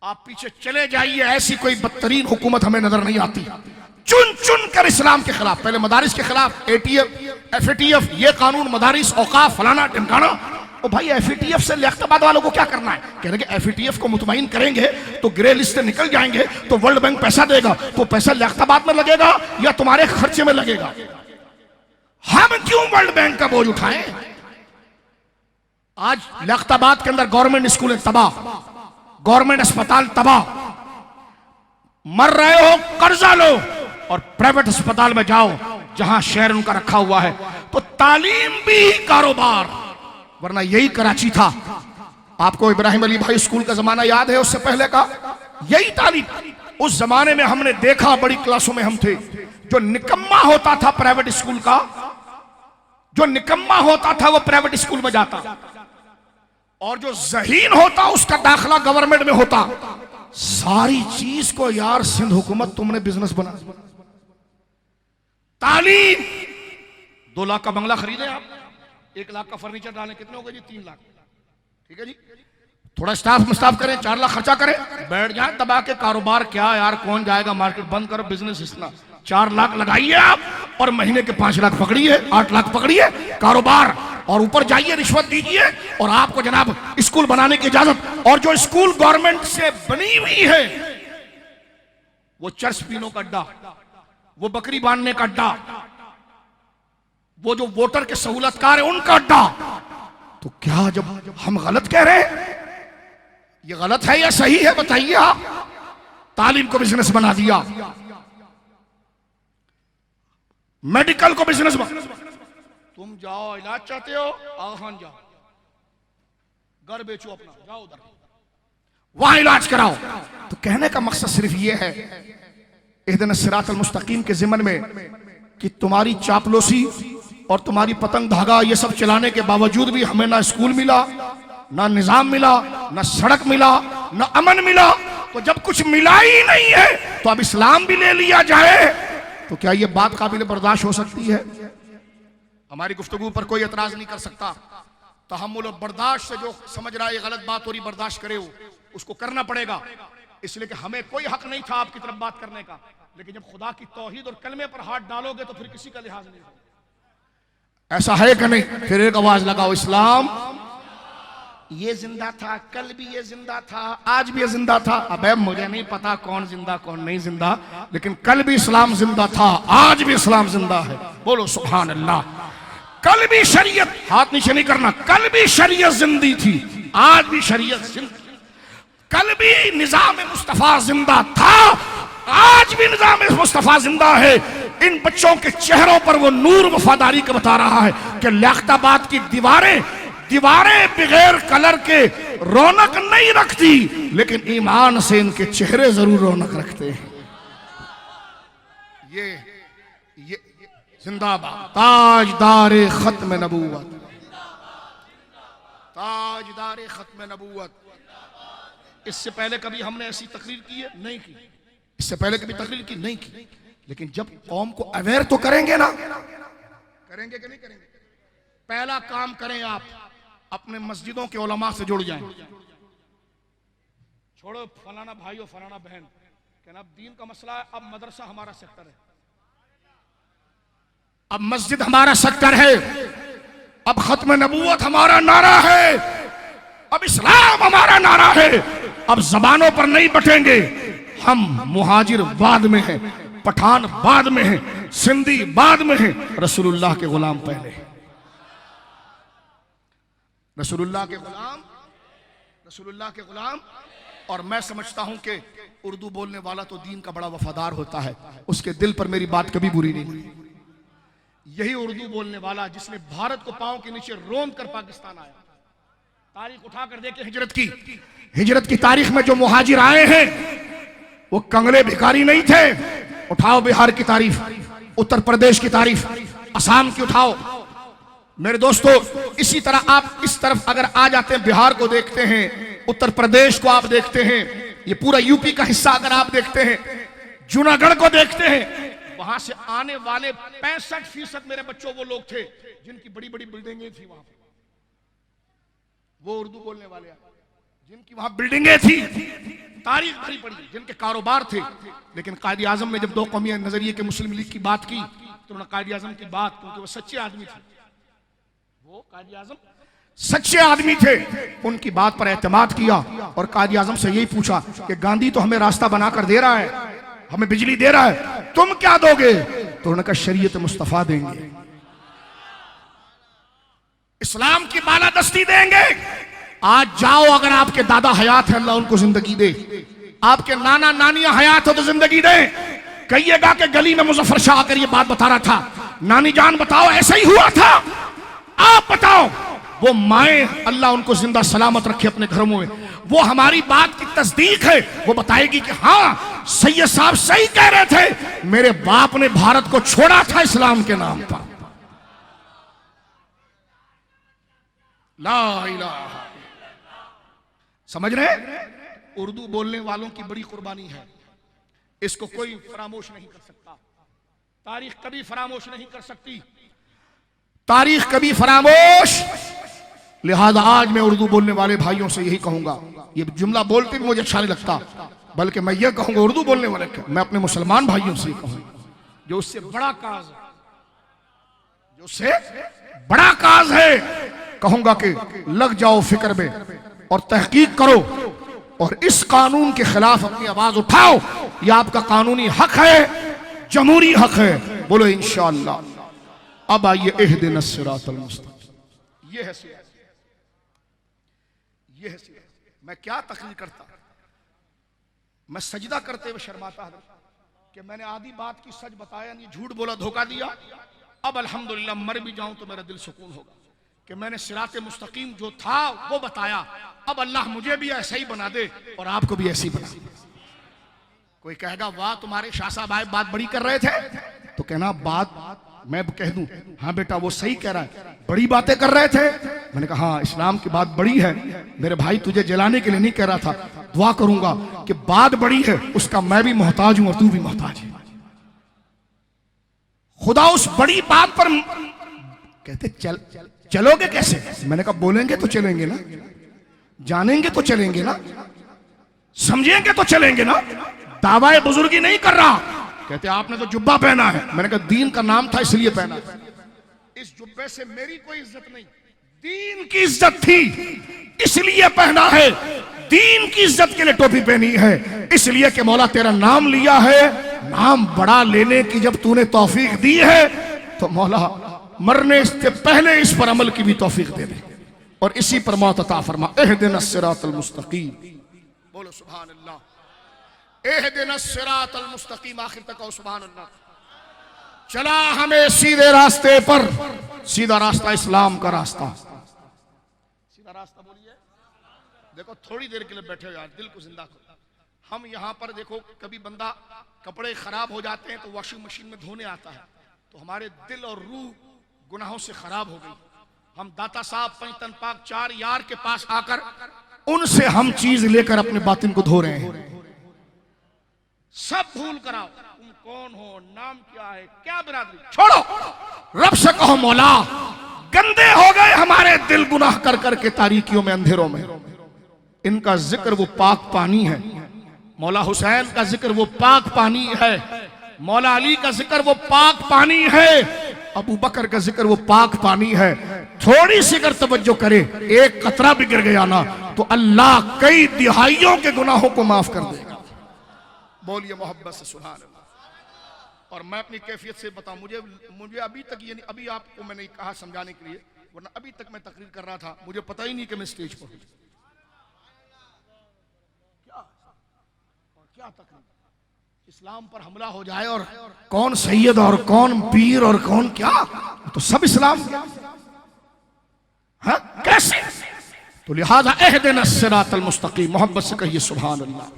Speaker 1: आप पीछे चले जाइए, ऐसी कोई बदतरीन हुकूमत हमें नजर नहीं आती। चुन चुन कर इस्लाम के खिलाफ, पहले मदारिस के खिलाफ ATF, FATF, ये कानून, मदारिस, औकाफ, फलाना टिमकाना। ओ भाई FATF से लियाकताबाद वालों को क्या करना है? कह रहे कि FATF को मुतमईन करेंगे तो ग्रे लिस्ट से निकल जाएंगे, तो वर्ल्ड बैंक पैसा देगा, तो पैसा लियाकताबाद में लगेगा या तुम्हारे खर्चे में लगेगा? हम क्यों वर्ल्ड बैंक का बोझ उठाएं? आज लियाकताबाद के अंदर गवर्नमेंट स्कूल तबाह, गवर्नमेंट अस्पताल तबाह, मर रहे हो कर्जा लो और प्राइवेट अस्पताल में जाओ जहां शेयर उनका रखा हुआ है। तो तालीम भी कारोबार, वरना यही कराची था। आपको इब्राहिम अली भाई स्कूल का जमाना याद है? उससे पहले का यही तालीम। उस जमाने में हमने देखा, बड़ी क्लासों में हम थे, जो निकम्मा होता था प्राइवेट स्कूल का, जो निकम्मा होता था वो प्राइवेट स्कूल में जाता, और जो ज़हीन होता उसका दाखिला गवर्नमेंट में होता। सारी चीज को यार सिंध हुकूमत तुमने बिजनेस बना। तालीम, 2 लाख का बंगला खरीदे आप, 1 लाख का फर्नीचर डालें, कितने हो गए जी? 3 लाख। ठीक है जी, थोड़ा स्टाफ करें, 4 लाख खर्चा करें, बैठ जाए दबा के। कारोबार क्या यार, कौन जाएगा मार्केट? बंद करो बिजनेस। इतना 4 लाख लगाइए आप, और महीने के 5 लाख पकड़िए, 8 लाख पकड़िए कारोबार, और ऊपर जाइए, रिश्वत दीजिए, और आपको जनाब स्कूल बनाने की इजाजत। और जो स्कूल गवर्नमेंट से बनी हुई है, वो चर्च पीनों का अड्डा, वो बकरी बांधने का अड्डा, वो जो वोटर के सहूलतकार है उनका अड्डा। तो क्या जब हम गलत कह रहे हैं, ये गलत है या सही है? बताइए आप। तालीम को बिजनेस बना दिया, मेडिकल को बिजनेस बना। तुम जाओ, इलाज चाहते हो, आगा खान जाओ, घर बेचो अपना, जाओ उधर, वहां इलाज कराओ। तो कहने का मकसद सिर्फ ये है, इहदिना सिरातल मुस्तकीम के ज़िम्मन में, कि तुम्हारी चापलूसी और तुम्हारी पतंग धागा ये सब चलाने के बावजूद भी हमें ना स्कूल मिला, ना निजाम मिला, ना सड़क मिला, ना अमन मिला। तो जब कुछ मिला ही नहीं है तो अब इस्लाम भी ले लिया जाए, तो क्या ये बात काबिल बर्दाश्त हो सकती है? हमारी गुफ्तगू पर कोई एतराज नहीं कर सकता। तहम्मुल और बर्दाश्त से जो समझ रहा है ये गलत बात हो रही, बर्दाश्त करे उसको करना पड़ेगा। इसलिए कि हमें कोई हक नहीं था आपकी तरफ बात करने का, लेकिन जब खुदा की तौहीद और कलमे पर हाथ डालोगे तो फिर किसी का लिहाज नहीं होगा। ऐसा है कि नहीं? फिर एक आवाज लगाओ, इस्लाम ये जिंदा था, कल भी ये जिंदा था, आज भी ये जिंदा था। अबे मुझे नहीं पता कौन जिंदा कौन नहीं जिंदा, लेकिन कल भी इस्लाम जिंदा था, आज भी इस्लाम जिंदा है। बोलो सुभान अल्लाह। कल भी शरीयत, हाथ नीचे नहीं करना, कल भी शरीयत जिंदी थी, आज भी शरीयत जिंदा। कल भी निजाम मुस्तफा जिंदा था, आज भी निजाम मुस्तफा जिंदा है। इन बच्चों के चेहरों पर वो नूर वफादारी का बता रहा है कि लियाकताबाद की दीवारें बगैर कलर के रौनक नहीं रखती, लेकिन ईमान से इनके चेहरे जरूर रौनक रखते हैं। ये जिंदाबाद ताजदारे खत्म नबूवत, ताजदारे खत्म नबूवत। इससे पहले कभी हमने ऐसी तकरीर की है? नहीं की। इससे पहले कभी तकरीर की? नहीं की। लेकिन जब कौम को अवेयर तो करेंगे ना, करेंगे कि नहीं करेंगे? पहला काम करें, आप अपने मस्जिदों के उलमा से जुड़ जाएं। छोड़ो फलाना भाई और फलाना बहन, कहना अब दीन का मसला है, अब मदरसा हमारा सेक्टर है, अब मस्जिद हमारा सेक्टर है, अब खत्म नबूवत हमारा नारा है, अब इस्लाम हमारा नारा है। अब जबानों पर नहीं बटेंगे। हम मुहाजिर बाद में हैं, पठान बाद में हैं, सिंधी बाद में हैं, रसूलुल्लाह के गुलाम पहले। रसूलुल्लाह के गुलाम, रसूलुल्लाह के गुलाम। और मैं समझता हूं कि उर्दू बोलने वाला तो दीन का बड़ा वफादार होता है, उसके दिल पर मेरी बात कभी बुरी नहीं हुई। यही उर्दू बोलने वाला जिसने भारत को पांव के नीचे रोंद कर पाकिस्तान आया। तारीख उठाकर देखे हिजरत की तारीख में जो मुहाजिर आए हैं वो कंगले भिखारी नहीं थे। उठाओ बिहार की तारीफ, उत्तर प्रदेश की तारीफ, असम की उठाओ। मेरे दोस्तों, इसी तरह आप इस तरफ अगर आ जाते हैं, बिहार को देखते हैं, उत्तर प्रदेश को आप देखते हैं, ये पूरा यूपी का हिस्सा अगर आप देखते हैं, जूनागढ़ को देखते हैं, वहां से आने वाले 65% मेरे बच्चों वो लोग थे जिनकी बड़ी बड़ी बिल्डिंगें थी। वहां वो उर्दू बोलने वाले जिनकी वहां बिल्डिंगें थी, तारीख भरी पड़ी, जिनके कारोबार थे। लेकिन कायद आजम ने जब दो कौमी नजरिए के मुस्लिम लीग की बात की तो उन्होंने कायद आजम की बात, क्योंकि वो सच्चे आदमी थे, वो कायद आजम सच्चे आदमी थे, उनकी बात पर एतमाद किया और कायद आजम से यही पूछा कि गांधी तो हमें रास्ता बनाकर दे रहा है, हमें बिजली दे रहा है, तुम क्या दोगे? तो उन्होंने कहा शरीयत मुस्तफा देंगे, इस्लाम की बालादस्ती देंगे। आज जाओ, अगर आपके दादा हयात है अल्लाह उनको जिंदगी दे, आपके नाना नानियां हयात हो तो जिंदगी दे। कहिएगा कि गली में मुजफ्फर शाह आकर ये बात बता रहा था, नानी जान बताओ ऐसा ही हुआ था, आप बताओ। वो माए अल्लाह उनको जिंदा सलामत रखे अपने घरों में, वो हमारी बात की तस्दीक है, वो बताएगी कि हाँ सैयद साहब सही कह रहे थे, मेरे बाप ने भारत को छोड़ा था इस्लाम के नाम पर। ला इलाहा, समझ रहे? उर्दू बोलने वालों की बड़ी कुर्बानी है, इसको कोई फरामोश नहीं कर सकता। तारीख कभी फरामोश नहीं कर सकती, तारीख कभी फरामोश। लिहाजा आज मैं उर्दू बोलने वाले भाइयों से यही कहूंगा, ये जुमला बोलते भी मुझे अच्छा नहीं लगता, बल्कि मैं ये कहूंगा उर्दू बोलने वाले, मैं अपने मुसलमान भाइयों से कहूंगा जो उससे बड़ा काज है, जो उससे बड़ा काज है, कहूंगा कि लग जाओ फिक्र में और तहकीक करो और इस कानून के खिलाफ अपनी आवाज उठाओ। यह आपका कानूनी हक है, जमहूरी हक है। बोलो इंशाअल्लाह। अब आइए इहदिनस सिरातल मुस्तकीम। ये है सिरात, ये है सिरात। मैं क्या तकरीर करता, मैं सजदा करते हुए शर्माता हूं कि मैंने आधी बात की सच बताया नहीं, झूठ बोला, धोखा दिया। अब अल्हम्दुलिल्लाह मर भी जाऊं तो मेरा दिल सुकून होगा कि मैंने सिरात मुस्तकीम जो था वो बताया। अब अल्लाह मुझे भी ऐसा ही बना दे और आपको भी ऐसी बना दे। कोई कहेगा वाह तुम्हारे शाह साहब आए बात बड़ी कर रहे थे, तो कहना बात मैं कह दूं हाँ बेटा वो सही कह रहा है, बड़ी बातें कर रहे थे। मैंने कहा हाँ इस्लाम की बात बड़ी है मेरे भाई, तुझे जलाने के लिए नहीं कह रहा था, दुआ करूंगा कि बात बड़ी है उसका मैं भी मोहताज हूं और तू भी मोहताज है। खुदा उस बड़ी बात पर कहते चलोगे कैसे? मैंने कहा बोलेंगे तो चलेंगे ना, जानेंगे तो चलेंगे ना, समझेंगे तो चलेंगे ना। दावाए बुजुर्गी नहीं कर रहा। कहते आपने तो जुब्बा पहना है। मैंने कहा दीन का नाम था इसलिए पहना। इस जुब्बे से मेरी कोई इज्जत नहीं, दीन की इज्जत थी इसलिए पहना है। दीन की इज्जत के लिए टोपी पहनी है, इसलिए कि मौला तेरा नाम लिया है। नाम बड़ा लेने की जब तूने तौफीक दी है तो मौला मरने से पहले इस पर अमल की भी तौफीक दे दे और इसी पर मौत अता फरमा। इहदिनस सिरातल मुस्तकीम, बोलो सुभान अल्लाह। इहदिनस सिरातल मुस्तकीम, आखिर तक कहो सुभान अल्लाह। चला हमें सीधे रास्ते पर, सीधा रास्ता इस्लाम का रास्ता। सीधा रास्ता बोलिए। देखो थोड़ी देर के लिए बैठे हो यार, दिल को जिंदा करो। हम यहाँ पर देखो कभी बंदा कपड़े खराब हो जाते हैं तो वॉशिंग मशीन में धोने आता है, तो हमारे दिल और रूह गुनाहों से खराब हो गई। हम दाता साहब पंचतन पाक चार यार के पास आकर उनसे हम चीज लेकर अपने बातिन को धो रहे हैं। सब भूल कराओ, तुम कौन हो, नाम क्या है, क्या बिरादरी, छोड़ो। रब से कहो मौला गंदे हो गए हमारे दिल गुनाह कर करके तारीकियों में, अंधेरों में। इनका जिक्र वो पाक पानी है, मौला हुसैन का जिक्र वो पाक पानी है, मौला अली का जिक्र वो पाक पानी है, अबू बकर का जिक्र वो पाक पानी है। थोड़ी सी अगर तवज्जो करे, एक कतरा भी गिर गया ना तो अल्लाह कई दिहाइयों के गुनाहों को माफ कर देगा। बोलिए मोहब्बत से सुभान अल्लाह। और मैं अपनी कैफियत से बताऊं, मुझे अभी तक ये नहीं, अभी आपको मैंने कहा समझाने के लिए, वरना अभी तक मैं तकरीर कर रहा था, मुझे पता ही नहीं कि मैं स्टेज पर हूं। क्या तकलीफ, इस्लाम पर हमला हो जाए और कौन सैयद और कौन पीर और कौन क्या, तो सब इस्लाम हाँ कैसे? तो लिहाजा इहदिनस सिरातल मुस्तकीम, मोहब्बत से कहिए सुभान अल्लाह।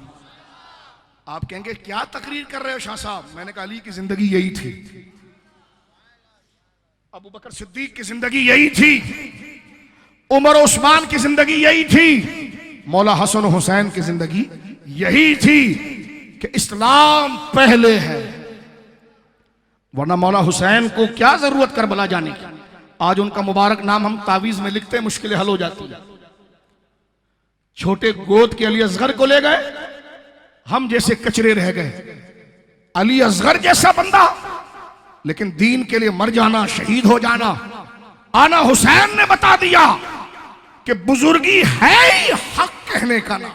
Speaker 1: आप कहेंगे क्या तकरीर कर रहे हो शाह साहब? मैंने कहा अली की जिंदगी यही थी, अबू बकर सिद्दीक की जिंदगी यही थी, उमर उस्मान की जिंदगी यही थी, मौला हसन हुसैन की जिंदगी यही थी कि इस्लाम पहले है। वरना मौला हुसैन को क्या जरूरत करबला जाने की? आज उनका मुबारक नाम हम तावीज में लिखते हैं, मुश्किलें हल हो जाती है। छोटे गोद के अली असगर को ले गए, हम जैसे कचरे रह गए। अली असगर जैसा बंदा, लेकिन दीन के लिए मर जाना, शहीद हो जाना। आना हुसैन ने बता दिया कि बुजुर्गी है ही हक कहने का नाम,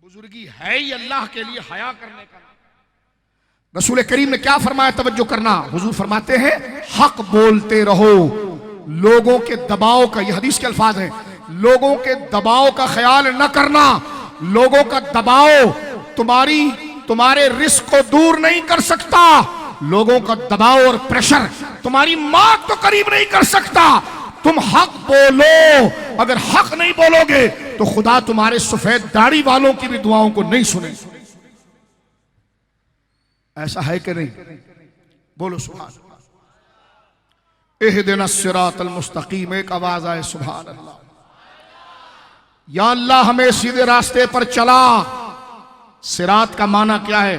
Speaker 1: बुजुर्गी है ही अल्लाह के लिए हया करने का नाम। रसूल करीम ने क्या फरमाया, तवज्जो करना। हुजूर फरमाते हैं हक बोलते रहो, लोगों के दबाव का, यह हदीस के अल्फाज हैं, लोगों के दबाव का ख्याल न करना। लोगों का दबाव तुम्हारे रिस्क को दूर नहीं कर सकता। लोगों का दबाव और प्रेशर तुम्हारी मौत को करीब नहीं कर सकता। तुम हक बोलो, अगर हक नहीं बोलोगे तो खुदा तुम्हारे सफेद दाढ़ी वालों की भी दुआओं को नहीं सुने। ऐसा है कि नहीं? बोलो सुभान अल्लाह। इहदिनस सिरातल मुस्तकीम, एक आवाज आए सुभान अल्लाह। या अल्लाह हमें सीधे रास्ते पर चला। सिरात का माना क्या है?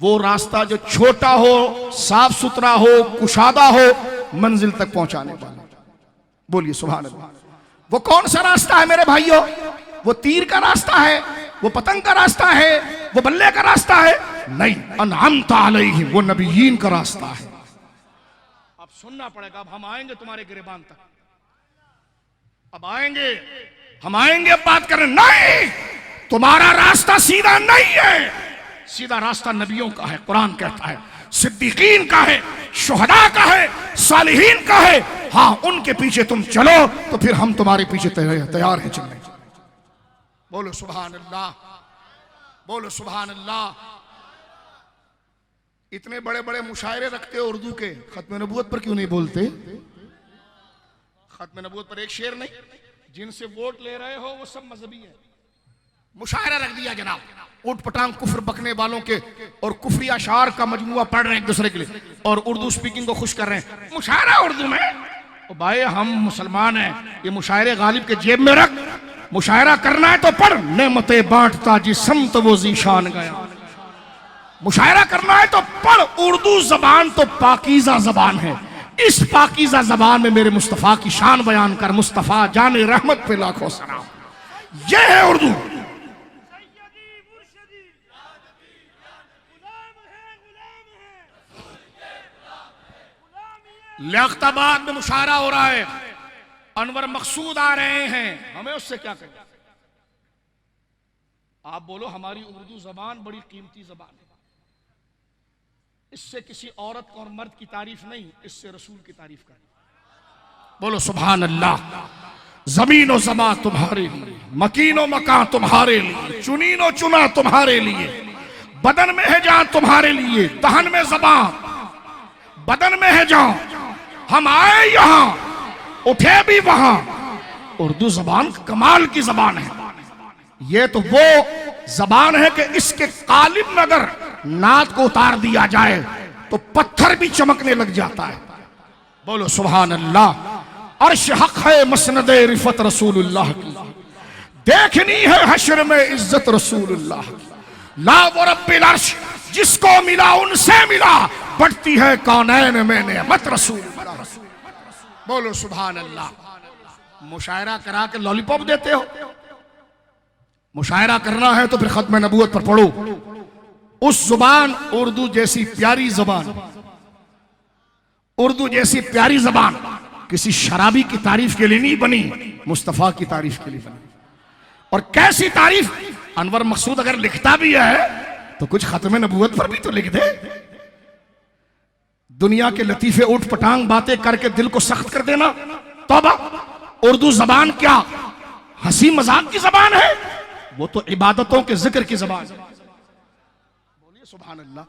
Speaker 1: वो रास्ता जो छोटा हो, साफ सुथरा हो, कुशादा हो, मंजिल तक पहुंचाने वाला। बोलिए सुभान अल्लाह। वो कौन सा रास्ता है मेरे भाइयों? वो तीर का रास्ता है, वो पतंग का रास्ता है, वो बल्ले का रास्ता है? नहीं, अनअमता अलैहिम, वो नबीयीन का रास्ता है। अब सुनना पड़ेगा। अब हम आएंगे तुम्हारे गिरबान तक, अब आएंगे, हम आएंगे बात करने। नहीं, तुम्हारा रास्ता सीधा नहीं है। सीधा रास्ता नबियों का है, कुरान कहता है, सिद्दीकीन का है, शुहदा का है, सालिहीन का है। हाँ, उनके पीछे तुम चलो तो फिर हम तुम्हारे पीछे तैयार हैं चलने। बोलो सुभान अल्लाह, बोलो सुभान अल्लाह। इतने बड़े बड़े मुशायरे रखते हो उर्दू के, खत्म नबूवत पर क्यों नहीं बोलते? खत्म नबूवत पर एक शेर नहीं, जिनसे वोट ले रहे हो वो सब मजहबी है। मुशायरा रख दिया जनाब, ऊट पटांग कुफ्र बकने वालों के और कुफरी अशार का मजमुआ पढ़ रहे हैं एक दूसरे के लिए और उर्दू स्पीकिंग को खुश कर रहे हैं। मुशायरा उर्दू में? ओ भाई, हम मुसलमान हैं, ये मुशायरे गालिब के जेब में रख। मुशायरा करना है तो पढ़, नेमतें बांटता जिसम तो वो जीशान गया। मुशायरा करना है तो पढ़, उर्दू जबान तो पाकीज़ा जबान है, इस पाकीज़ा जबान में मेरे मुस्तफ़ा की शान बयान कर, मुस्तफ़ा जाने रहमत पे लाखों सलाम। ये है उर्दू। लियाकताबाद में मुशायरा हो रहा है, अनवर मकसूद आ रहे हैं, हमें उससे क्या करें? आप बोलो हमारी उर्दू जबान बड़ी कीमती जबान है, इससे किसी औरत और मर्द की तारीफ नहीं, इससे रसूल की तारीफ करें। बोलो सुभान अल्लाह। जमीनो जमा तुम्हारे लिए, मकीनो मकान तुम्हारे लिए, चुनीनो चुना तुम्हारे लिए, बदन में है जान तुम्हारे लिए, दहन में जबान, बदन में है जान, हम आए यहां उठे भी वहां। उर्दू जबान कमाल की जबान है। ये तो वो जबान है कि इसके कालिब में अगर नात को उतार दिया जाए तो पत्थर भी चमकने लग जाता है। बोलो सुभान अल्लाह। अर्श हक है मसनद रिफत रसूलुल्लाह की, देखनी है हश्र में इज्जत रसूलुल्लाह की। ला वो रब्बिल अर्श, जिसको मिला उनसे मिला, बढ़ती है कौनैन में नेमत रसूलुल्लाह। बोलो सुभान अल्लाह। मुशायरा करा के लॉलीपॉप देते हो? मुशायरा करना है तो फिर खत्म नबूवत पर पढ़ो। उस जुबान, उर्दू जैसी प्यारी जबान, उर्दू जैसी प्यारी जबान किसी शराबी की तारीफ के लिए नहीं बनी, मुस्तफा की तारीफ के लिए बनी। और कैसी तारीफ? अनवर मकसूद अगर लिखता भी है तो कुछ खत्म नबूवत पर भी तो लिख दे। दुनिया के लतीफे उठ पटांग बातें करके दिल को सख्त कर देना, तौबा। उर्दू जबान क्या हंसी मजाक की जबान है? वो तो इबादतों के जिक्र की जबान है। बोलिए सुभान अल्लाह।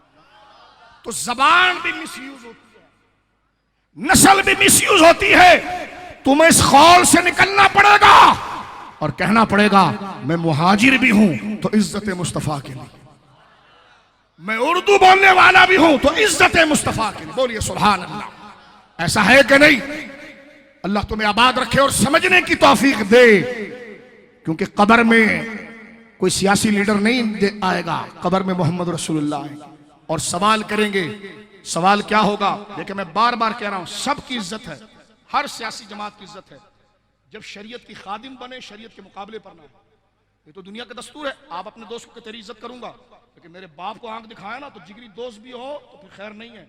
Speaker 1: तो जबान भी मिसयूज होती है, नस्ल भी मिसयूज होती है। तुम्हें इस खौल से निकलना पड़ेगा और कहना पड़ेगा मैं मुहाजिर भी हूं तो इज्जत मुस्तफा के लिए, मैं उर्दू बोलने वाला भी हूं तो इज्जत मुस्तफा के लिए। बोलिए सुभान अल्लाह। ऐसा है कि नहीं? अल्लाह तुम्हें आबाद रखे और समझने की तौफीक दे, क्योंकि कब्र में कोई सियासी लीडर नहीं आएगा, कब्र में मोहम्मद रसूलुल्लाह आएगा और सवाल करेंगे। सवाल क्या होगा? देखिए मैं बार बार कह रहा हूं, सबकी इज्जत है, हर सियासी जमात की इज्जत है, जब शरीयत की खादिम बने, शरीयत के मुकाबले पर ना। ये तो दुनिया का दस्तूर है। आप अपने दोस्त को तेरी इज्जत करूंगा, लेकिन मेरे बाप को आंख दिखाया ना तो जिगरी दोस्त भी हो तो फिर खैर नहीं है।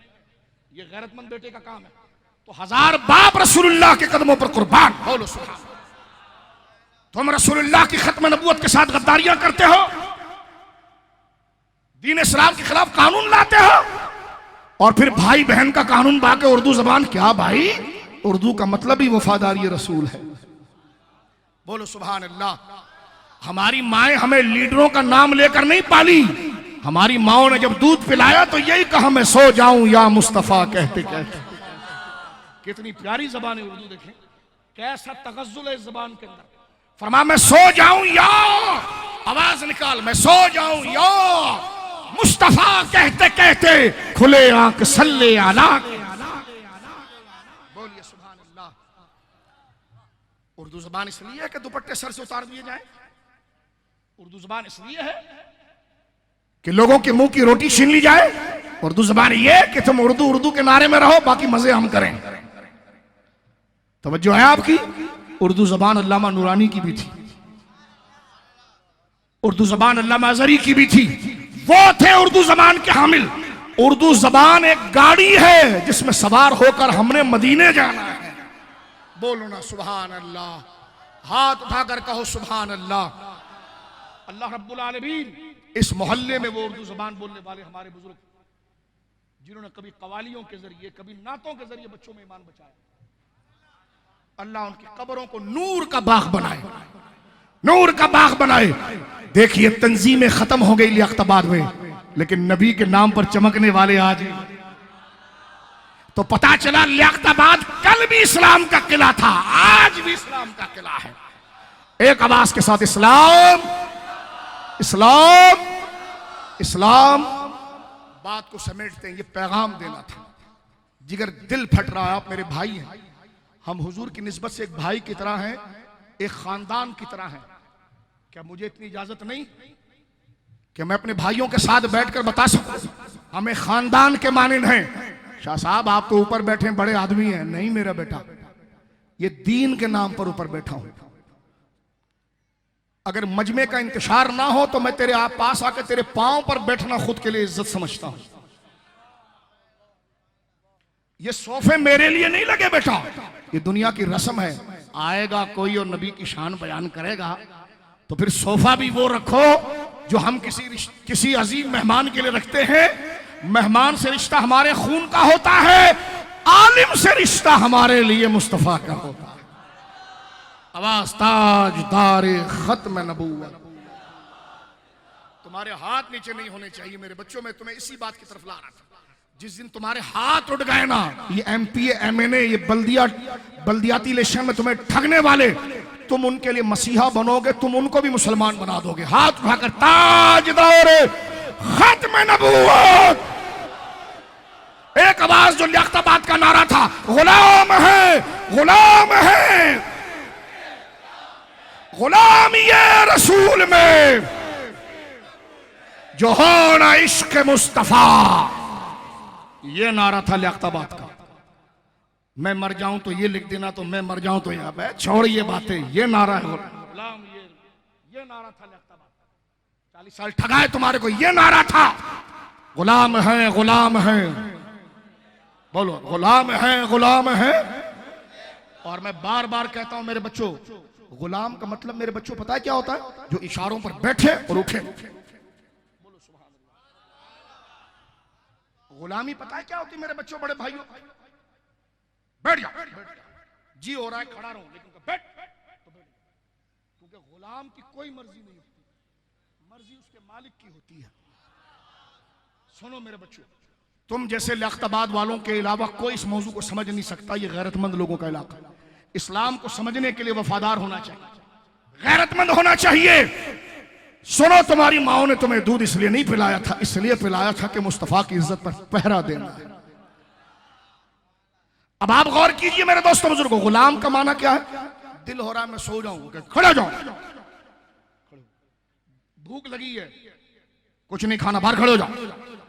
Speaker 1: ये गैरतमंद बेटे का काम है। तो हजार बाप रसूलुल्लाह के कदमों पर कुर्बान। बोलो सुभान। तुम रसूलुल्लाह की खत्म नबूवत के साथ गद्दारियां करते हो, दीन इस्लाम के खिलाफ कानून लाते हो, और फिर भाई बहन का कानून बाके उर्दू जबान। क्या भाई, उर्दू का मतलब ही वफादारी रसूल है। बोलो सुभान अल्लाह। हमारी माएं हमें लीडरों का नाम लेकर नहीं पाली, हमारी माओ ने जब दूध पिलाया तो यही कहा मैं सो जाऊं या मुस्तफा कहते कहते। कितनी प्यारी जबान है उर्दू। देखें कैसा तगज्जुल है इस जबान के अंदर। फरमा मैं सो जाऊं या, आवाज निकाल, मैं सो जाऊं या मुस्तफा कहते कहते, खुले आंख सल्ले अला। बोलिए सुभान अल्लाह। उर्दू जबान इसलिए है कि दुपट्टे सर से उतार दिए जाए। उर्दू जबान इसलिए है कि लोगों के मुंह की रोटी छीन ली जाए। उर्दू जबान ये कि तुम उर्दू उर्दू के नारे में रहो, बाकी मजे हम करें। तवज्जो है आपकी? उर्दू जबान अल्लामा नूरानी की भी थी, उर्दू जबान अल्लामा अज़हरी की भी थी। वो थे उर्दू जबान के हामिल। उर्दू जबान एक गाड़ी है जिसमें सवार होकर हमने मदीने जाना है। बोलो ना सुभान अल्लाह। हाथ उठाकर कहो सुभान अल्लाह। अल्लाह रब्बुल आलमीन इस मोहल्ले में वो उर्दू जबान बोलने वाले हमारे बुजुर्ग, जिन्होंने कभी कवालियों के जरिए, कभी नातों के जरिए बच्चों में ईमान बचाया, अल्लाह उनकी कब्रों को नूर का बाग बनाए, नूर का बाग बनाए। देखिए तंजीमें खत्म हो गई लियाकताबाद में, लेकिन नबी के नाम पर चमकने वाले आज। तो पता चला लियाकताबाद कल भी इस्लाम का किला था, आज भी इस्लाम का किला है। एक आवाज के साथ इस्लाम, इस्लाम, इस्लाम। बात को समेटते हैं, ये पैगाम देना था। जिगर दिल फट रहा है, आप मेरे भाई हैं, हम हुजूर की निस्बत से एक भाई की तरह हैं, एक खानदान की तरह हैं। क्या मुझे इतनी इजाजत नहीं? कि मैं अपने भाइयों के साथ बैठकर बता सकूं हमें खानदान के मानिंद हैं। शाह साहब आप तो ऊपर बैठे बड़े आदमी हैं। नहीं मेरा बेटा, ये दीन के नाम पर ऊपर बैठा हूं। अगर मजमे का इंतशार ना हो तो मैं तेरे आप पास आकर तेरे पांव पर बैठना खुद के लिए इज्जत समझता हूं। ये सोफे मेरे लिए नहीं लगे बेटा, ये दुनिया की रस्म है। आएगा कोई और नबी की शान बयान करेगा तो फिर सोफा भी वो रखो जो हम किसी अजीम मेहमान के लिए रखते हैं। मेहमान से रिश्ता हमारे खून का होता है, आलिम से रिश्ता हमारे लिए मुस्तफा का होता है। आवाज ताजदार खत्म नबूवत। तुम्हारे हाथ नीचे नहीं होने चाहिए मेरे बच्चों। मैं तुम्हें इसी बात की तरफ ला रहा था। जिस दिन तुम्हारे हाथ उठ गए ना, ये एमपी एमएनए ये बल्दियाती इलेक्शन में तुम्हें ठगने वाले, तुम उनके लिए मसीहा बनोगे, तुम उनको भी मुसलमान बना दोगे। हाथ उठाकर ताजदार खत्म नबूवत। एक आवाज जो लियाकताबाद का नारा था, गुलाम है, गुलाम है, गुलाम ये रसूल में जो होना इश्क मुस्तफा। ये नारा था लियाकताबाद का। मैं मर जाऊं तो ये लिख देना, तो मैं मर जाऊं तो यहाँ पे छोड़ ये बातें। ये नारा है गुलाम, ये नारा था लियाकताबाद का। 40 साल ठगाए तुम्हारे को, ये नारा था गुलाम है, गुलाम है। बोलो गुलाम है, गुलाम है। और मैं बार बार कहता हूं मेरे बच्चों, गुलाम का मतलब मेरे बच्चों पता है क्या होता है? जो इशारों पर बैठे और उठे। बोलो सुभान अल्लाह। गुलामी पता है क्या होती है मेरे बच्चों, बड़े भाइयों? बैठ जाओ, जी हो रहा है खड़ा रहो, लेकिन बैठ तो बैठ। क्योंकि गुलाम की कोई मर्जी नहीं होती, मर्जी उसके मालिक की होती है। सुनो मेरे बच्चों, तुम जैसे लियाकताबाद वालों के अलावा कोई इस मौजू को समझ नहीं सकता। ये गैरतमंद लोगों का इलाका। इस्लाम को समझने के लिए वफादार होना चाहिए, गैरतमंद होना चाहिए। सुनो, तुम्हारी माओ ने तुम्हें दूध इसलिए नहीं पिलाया था, इसलिए पिलाया था कि मुस्तफा की इज्जत पर पहरा देना है। अब आप गौर कीजिए मेरे दोस्तों बुजुर्गों, गुलाम का माना क्या है? दिल हो रहा है मैं सो जाऊं, खड़ा जाओ। भूख लगी है, कुछ नहीं खाना, बाहर खड़े हो जाओ।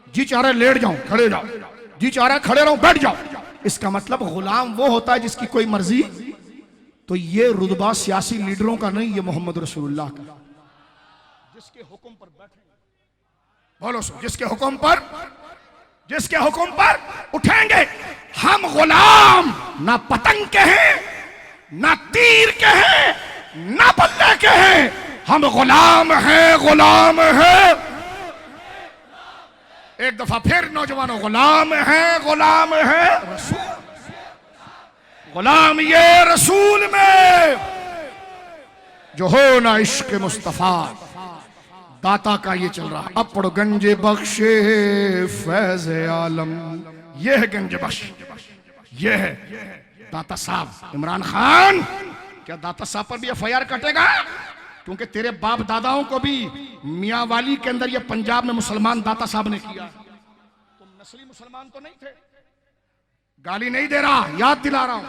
Speaker 1: जी चाह रहा है लेट जाऊं, खड़े हो जाओ। जी चाह रहा है खड़े रहो, बैठ जाओ। इसका मतलब गुलाम वो होता है जिसकी कोई मर्जी। तो ये रुतबा सियासी लीडरों का नहीं, ये मोहम्मद रसूलुल्लाह का, जिसके हुक्म पर बैठे। बोलो सो, जिसके हुक्म पर उठेंगे। हम गुलाम ना पतंग के हैं, ना तीर के हैं, ना बल्ले के हैं। हम गुलाम हैं, गुलाम हैं। एक दफा फिर नौजवानों, गुलाम है, गुलाम है रसूल। गुलाम ये रसूल में जो हो ना इश्क मुस्तफा। दाता का ये चल रहा। अब पढ़ो, गंजे बख्शे फैज आलम। ये है गंज बख्श, ये है दाता साहब इमरान खान। क्या दाता साहब पर भी FIR कटेगा? क्योंकि तेरे बाप दादाओं को भी मियाँ वाली के अंदर, ये पंजाब में मुसलमान दाता साहब ने किया। तुम नस्ली मुसलमान तो नहीं थे। गाली नहीं दे रहा, याद दिला रहा हूं,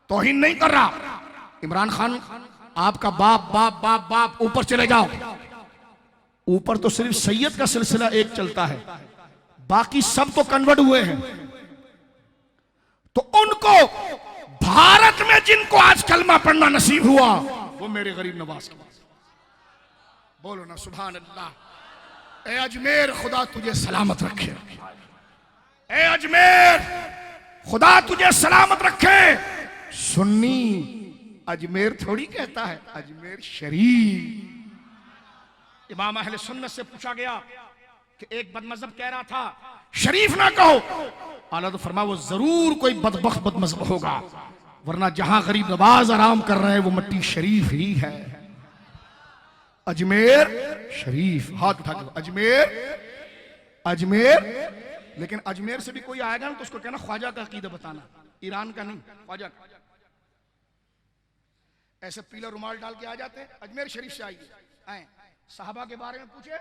Speaker 1: तौहीन नहीं कर रहा। इमरान खान आपका बाप बाप बाप बाप, ऊपर चले जाओ। ऊपर तो सिर्फ सैयद का सिलसिला एक चलता है, बाकी सब तो कन्वर्ट हुए हैं। तो उनको भारत में जिनको आज कलमा पढ़ना नसीब हुआ, वो मेरे गरीब नवाज के पास। बोलो ना सुभान अल्लाह। ए अजमेर, खुदा तुझे सलामत रखे। ए अजमेर, खुदा तुझे सलामत रखे। सुन्नी अजमेर थोड़ी कहता है, अजमेर शरीफ। इमाम अहले सुन्नत से पूछा गया कि एक बदमज़हब कह रहा था शरीफ ना कहो। आला तो फरमा वो जरूर कोई बदबख्त बदमज़हब होगा, वरना जहां गरीब नवाज आराम कर रहे हैं वो मट्टी शरीफ ही है। अजमेर शरीफ, हाथ उठा के अजमेर, अजमेर। लेकिन अजमेर से भी कोई आएगा ना तो उसको कहना ख्वाजा का अकीदा बताना, ईरान का नहीं, ख्वाजा का। ऐसे पीला रुमाल डाल के आ जाते हैं, अजमेर शरीफ से आइए। साहबा के बारे में पूछे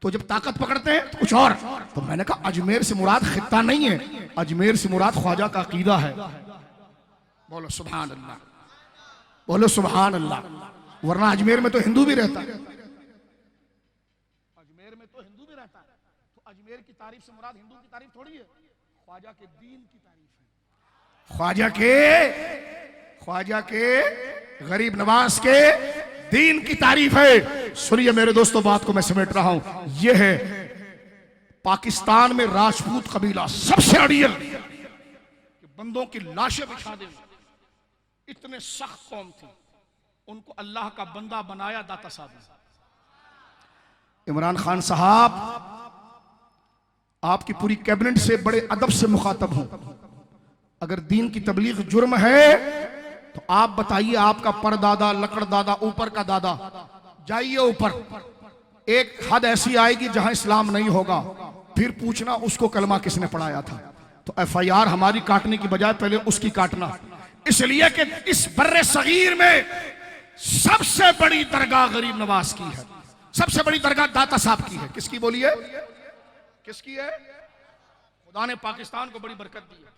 Speaker 1: तो जब ताकत पकड़ते हैं तो कुछ और। तो मैंने कहा अजमेर से मुराद खित्ता नहीं है, अजमेर से मुराद ख्वाजा का अकीदा है। बोलो सुभान अल्लाह, बोलो सुभान अल्लाह। वरना अजमेर में तो हिंदू भी रहता है। शेर की तारीफ से मुराद हिंदू की तारीफ थोड़ी है, ख्वाजा के दीन की तारीफ है, ख्वाजा के गरीब नवाज के दीन की तारीफ है। सुनिए मेरे दोस्तों, बात को मैं समेट रहा हूं। यह है पाकिस्तान में राजपूत कबीला सबसे अड़ियल कि बंदों की लाशें बिछा दे, इतने सख्त कौम थी, उनको अल्लाह का बंदा बनाया दाता साहब ने। इमरान खान साहब, आपकी पूरी कैबिनेट से बड़े अदब से मुखातब हूं। अगर दीन की तबलीग जुर्म है तो आप बताइए, आपका परदादा, लकड़दादा, ऊपर का दादा, जाइए ऊपर। एक हद ऐसी आएगी जहां इस्लाम नहीं होगा, फिर पूछना उसको कलमा किसने पढ़ाया था। तो FIR हमारी काटने की बजाय पहले उसकी काटना, इसलिए कि इस बर्रे सगीर में सबसे बड़ी दरगाह गरीब नवाज की है, सबसे बड़ी दरगाह दाता साहब की है। किसकी बोलिए, किसकी है? खुदा ने पाकिस्तान को बड़ी बरकत दी है।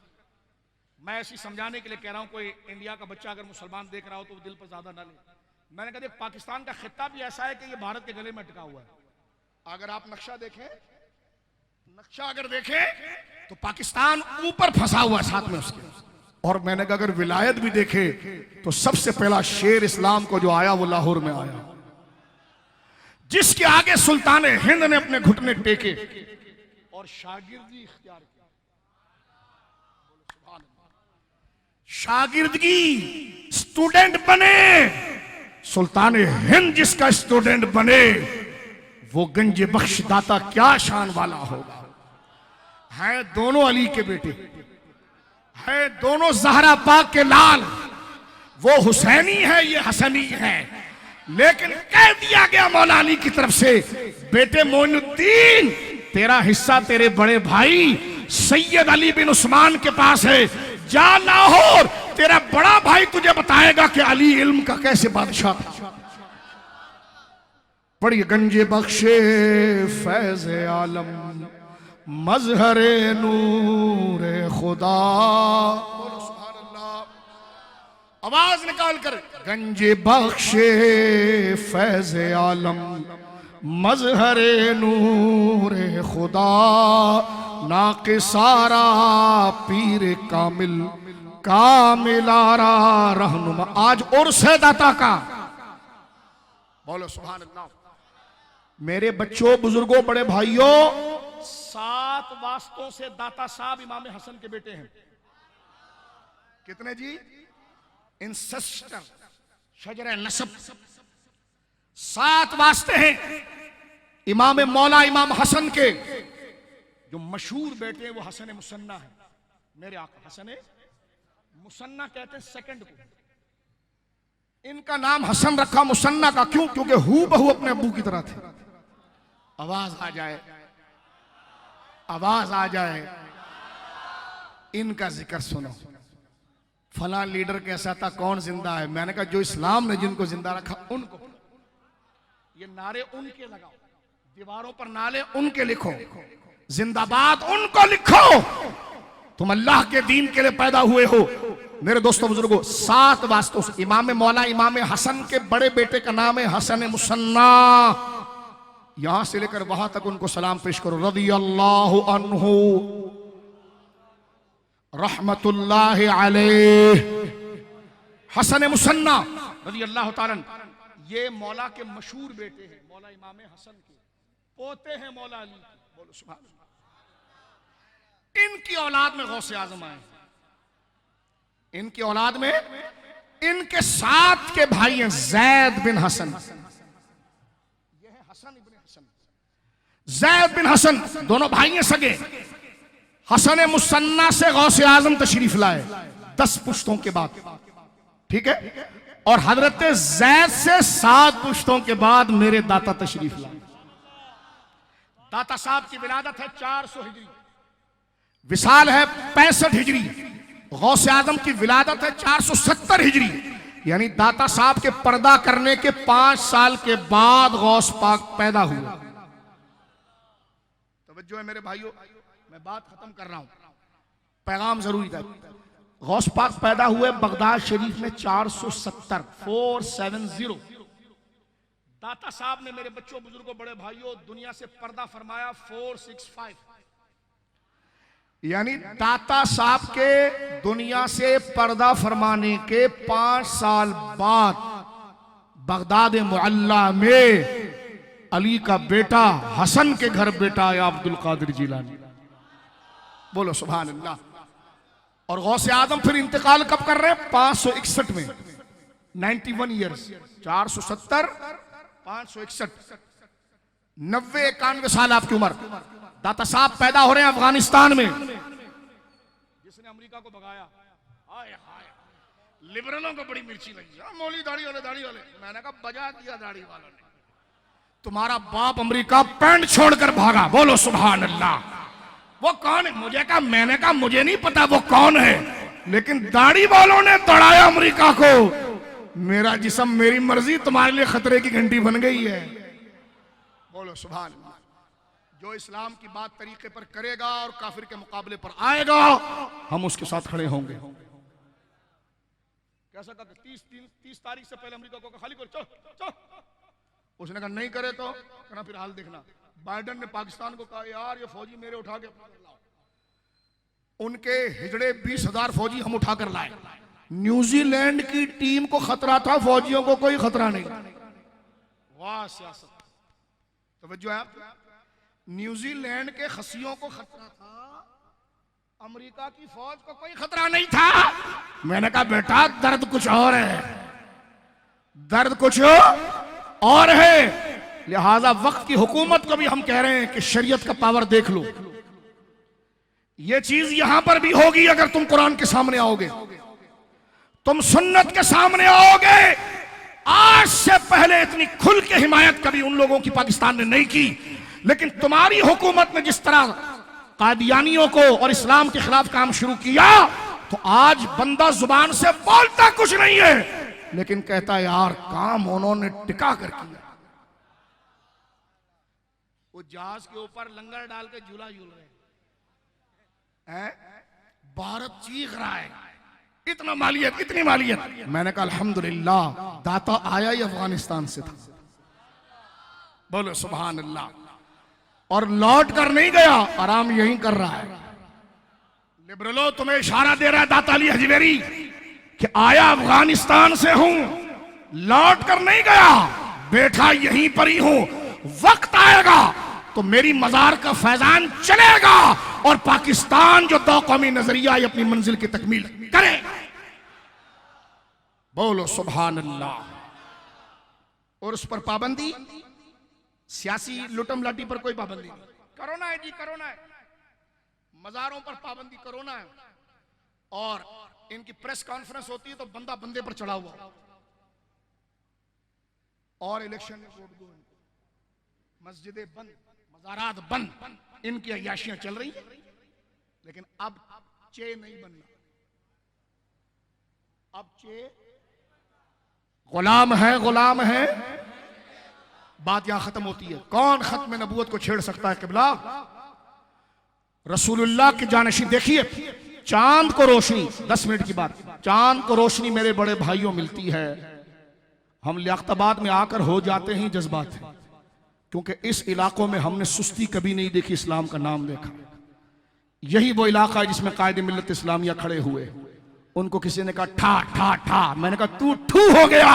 Speaker 1: मैं ऐसी समझाने के लिए कह रहा हूं, कोई इंडिया का बच्चा अगर मुसलमान देख रहा हो तो वो दिल पर ज्यादा ना ले। मैंने कहा देख, पाकिस्तान का खित्ता भी ऐसा है कि ये भारत के गले में अटका हुआ है। अगर आप नक्शा देखें, नक्शा अगर देखें तो पाकिस्तान ऊपर फंसा हुआ है साथ में उसके। और मैंने कहा अगर विलायत भी देखे तो सबसे पहला शेर इस्लाम को जो आया वो लाहौर में आया, जिसके आगे सुल्तान हिंद ने अपने घुटने टेके और शागिर्दी इख्तियार की। शागिर्दगी, स्टूडेंट बने, सुल्तान हिंद जिसका स्टूडेंट बने वो गंज बख्श दाता क्या शान वाला होगा। है दोनों अली के बेटे, है दोनों ज़हरा पाक के लाल, वो हुसैनी है, ये हसनी है, लेकिन कह दिया गया मौला अली की तरफ से, बेटे मोइनुद्दीन, तेरा हिस्सा तेरे बड़े भाई सैयद अली बिन उस्मान के पास है, जा लाहौर, तेरा बड़ा भाई तुझे बताएगा कि अली इल्म का कैसे बादशाह था। पढ़िए, गंजे बख्शे फैज आलम मजहरे नूरे खुदा, आवाज निकाल कर, गंजे बख्शे फैज आलम मजहरे नूरे खुदा, नाके सारा पीर कामिल कामिलारा रहनुमा। आज उर्स है दाता का, बोलो सुभान अल्लाह। मेरे बच्चों, बुजुर्गों, बड़े भाइयों, 7 वास्तों से दाता साहब इमाम हसन के बेटे हैं। कितने जी? इंसेस्टर, शजर नसब, 7 वास्ते हैं इमाम मौला इमाम हसन के। जो मशहूर बेटे हैं वो हसन मुसन्ना है, मेरे आका हसन मुसन्ना कहते हैं सेकंड को। इनका नाम हसन रखा मुसन्ना का, क्यों? क्योंकि हू बहू अपने अब्बू की तरह थे। आवाज आ जाए, आवाज आ जाए, इनका जिक्र सुनो। फला लीडर कैसा था, कौन जिंदा है? मैंने कहा जो इस्लाम ने जिनको जिंदा रखा उनको। ये नारे उनके लगाओ, दीवारों पर नारे उनके लिखो, जिंदाबाद उनको लिखो। तुम अल्लाह के दीन के लिए पैदा हुए हो। मेरे दोस्तों, बुजुर्गों, 7 वास्तों से इमाम मौला इमाम हसन के बड़े बेटे का नाम है हसन मुसन्ना। यहां से लेकर वहां तक उनको सलाम पेश करो। रज़ियल्लाहु अन्हु रहमतुल्लाहि अलैह। हसन मुसन्ना रज़ियल्लाहु ताला, ये मौला के मशहूर बेटे हैं, मौला इमाम हसन के पोते हैं मौला अली। बोलो सुभान अल्लाह। इनकी औलाद में गौसे आजम आए, इनकी औलाद में इनके 7 के भाई हैं जैद बिन हसन। ये है हसन इब्न हसन, जैद बिन हसन, दोनों भाई हैं सगे। हसन मुसन्ना से गौसे आजम तशरीफ लाए 10 पुश्तों के बाद, ठीक है। और हजरत जैद से 7 पुश्तों के बाद मेरे दाता तशरीफ लाए। दाता साहब की विलादत है 400 हिजरी, विसाल है 65 हिजरी। गौसे आजम की विलादत है 470 हिजरी, यानी दाता साहब के पर्दा करने के 5 साल के बाद गौस पाक पैदा हुए। तवज्जो है मेरे भाइयों, मैं बात खत्म कर रहा हूं, पैगाम जरूरी था। गौस पाक पैदा हुए बगदाद शरीफ में 470। दाता साहब ने मेरे बच्चों बुजुर्गों बड़े भाइयों दुनिया से पर्दा फरमाया 465, यानी दाता साहब के दुनिया से पर्दा फरमाने के 5 साल बाद बगदाद मुअल्ला में अली का बेटा हसन के घर बेटा आया अब्दुल कादिर जिलानी। बोलो सुभान अल्लाह। और गौसे आजम फिर इंतकाल कब कर रहे हैं? 561 में, 91 ईयर्स, 470 561, 90 91 साल आपकी उम्र। दाता साहब पैदा हो रहे हैं अफगानिस्तान में, जिसने अमेरिका को भगाया। हाय हाय, लिबरलों को बड़ी मिर्ची लगी, मौली दाढ़ी वाले दाढ़ी वाले। मैंने कहा बजा दिया दाढ़ी वालों ने। तुम्हारा बाप अमेरिका पैंट छोड़कर भागा। बोलो सुभान अल्लाह। वो कौन है? मुझे कहा, मैंने कहा मुझे नहीं पता वो कौन है, लेकिन दाढ़ी वालों ने दौड़ाया अमेरिका को। मेरा जिस्म मेरी मर्जी, तुम्हारे लिए खतरे की घंटी बन गई है। बोलो सुभान अल्लाह। जो इस्लाम की बात तरीके पर करेगा और काफिर के मुकाबले पर आएगा, हम उसके साथ खड़े होंगे। कैसा कहा? 30 तारीख से पहले अमेरिका को खाली करो, चल चल। उसने कहा नहीं करे तो कहना फिर हाल देखना। बाइडेन ने पाकिस्तान को कहा यार ये फौजी मेरे उठा के लाओ। उनके हिजड़े 20,000 फौजी हम उठा कर लाए। न्यूजीलैंड की टीम को खतरा था, फौजियों को कोई खतरा नहीं। वाह सियासत, तवज्जो है। न्यूजीलैंड के खसियों को खतरा था, अमेरिका की फौज को कोई खतरा नहीं था। मैंने कहा बेटा दर्द कुछ और है, दर्द कुछ और है। लिहाजा वक्त की हुकूमत को भी हम कह रहे हैं कि शरीयत का पावर देख लो। ये चीज यहां पर भी होगी अगर तुम कुरान के सामने आओगे, तुम सुन्नत के सामने आओगे। आज से पहले इतनी खुल के हिमायत कभी उन लोगों की पाकिस्तान ने नहीं की, लेकिन तुम्हारी हुकूमत ने जिस तरह कादियानियों को और इस्लाम के खिलाफ काम शुरू किया, तो आज बंदा जुबान से बोलता कुछ नहीं है, लेकिन कहता यार काम उन्होंने टिका कर किया। वो जहाज के ऊपर लंगर डाल के झूला झूल रहे हैं, भारत चीख रहा है इतना मालियत, इतनी मालियत। मैंने कहा अल्हम्दुलिल्लाह दाता आया ही अफगानिस्तान से था। बोलो सुभान अल्लाह। और लौट कर नहीं गया, आराम यहीं कर रहा है। लिबरलो तुम्हें इशारा दे रहा है दाता अली हजवेरी कि आया अफगानिस्तान से हूं, लौट कर नहीं गया, बैठा यहीं पर ही हूं। वक्त आएगा तो मेरी मजार का फैजान चलेगा और पाकिस्तान जो दो कौमी नजरिया अपनी मंजिल की तकमील करे। बोलो सुभान अल्लाह। और उस पर पाबंदी, सियासी लुटम लाटी पर कोई पाबंदी नहीं। कोरोना है जी, कोरोना है, मजारों पर पाबंदी कोरोना है। और इनकी प्रेस कॉन्फ्रेंस होती है तो बंदा बंदे पर चढ़ा हुआ। और इलेक्शन में वोट दो, मस्जिदें बंद, मजारात बंद, इनकी अय्याशियां चल रही हैं। लेकिन अब चे नहीं बनना, अब चे गुलाम है, गुलाम है। बात यहां खत्म होती है। कौन खत्म नबूवत को छेड़ सकता है? किबला रसूलुल्लाह की जानशी। देखिए चांद को रोशनी, 10 मिनट की बात, चांद को रोशनी मेरे बड़े भाइयों मिलती है, हम लियाकताबाद में आकर हो जाते हैं जज्बात हैं, क्योंकि इस इलाकों में हमने सुस्ती कभी नहीं देखी, इस्लाम का नाम देखा। यही वो इलाका है जिसमें कायदे मिल्लत इस्लामिया खड़े हुए। उनको किसी ने कहा ठा ठा ठा, मैंने कहा तू ठू हो गया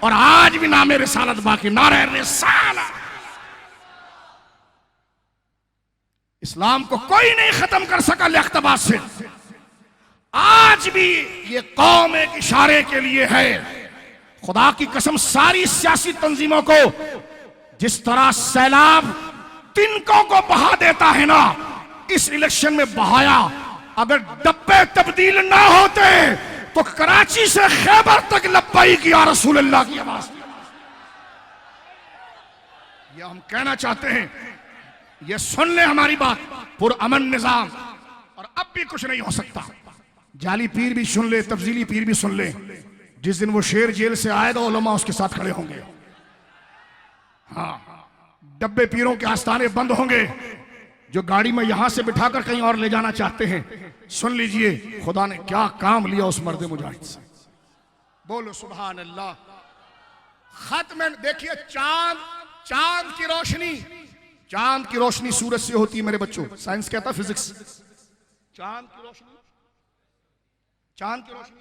Speaker 1: और आज भी नामे रिसालत बाकी, नारे रिसालत। इस्लाम को कोई नहीं खत्म कर सका लियाकताबाद से। आज भी ये कौम एक इशारे के लिए है। खुदा की कसम सारी सियासी तंजीमों को जिस तरह सैलाब तिनकों को बहा देता है ना, इस इलेक्शन में बहाया। अगर डब्बे तब्दील ना होते तो कराची से खैबर तक लब्बैक या रसूल अल्लाह की आवाज। ये हम कहना चाहते हैं, ये सुन ले हमारी बात, पुरअमन निजाम। और अब भी कुछ नहीं हो सकता। जाली पीर भी सुन ले, तब्दीली पीर भी सुन ले। जिस दिन वो शेर जेल से आएगा उलमा उसके साथ खड़े होंगे। हाँ, डब्बे पीरों के आस्थाने बंद होंगे। जो गाड़ी में यहां से बिठाकर कहीं और ले जाना चाहते हैं, सुन लीजिए खुदा ने क्या काम लिया उस मर्द मुजाहिद से। बोलो सुभान अल्लाह। खत में देखिए, चांद चांद की रोशनी सूरज से होती है मेरे बच्चों। साइंस कहता है, फिजिक्स, चांद की रोशनी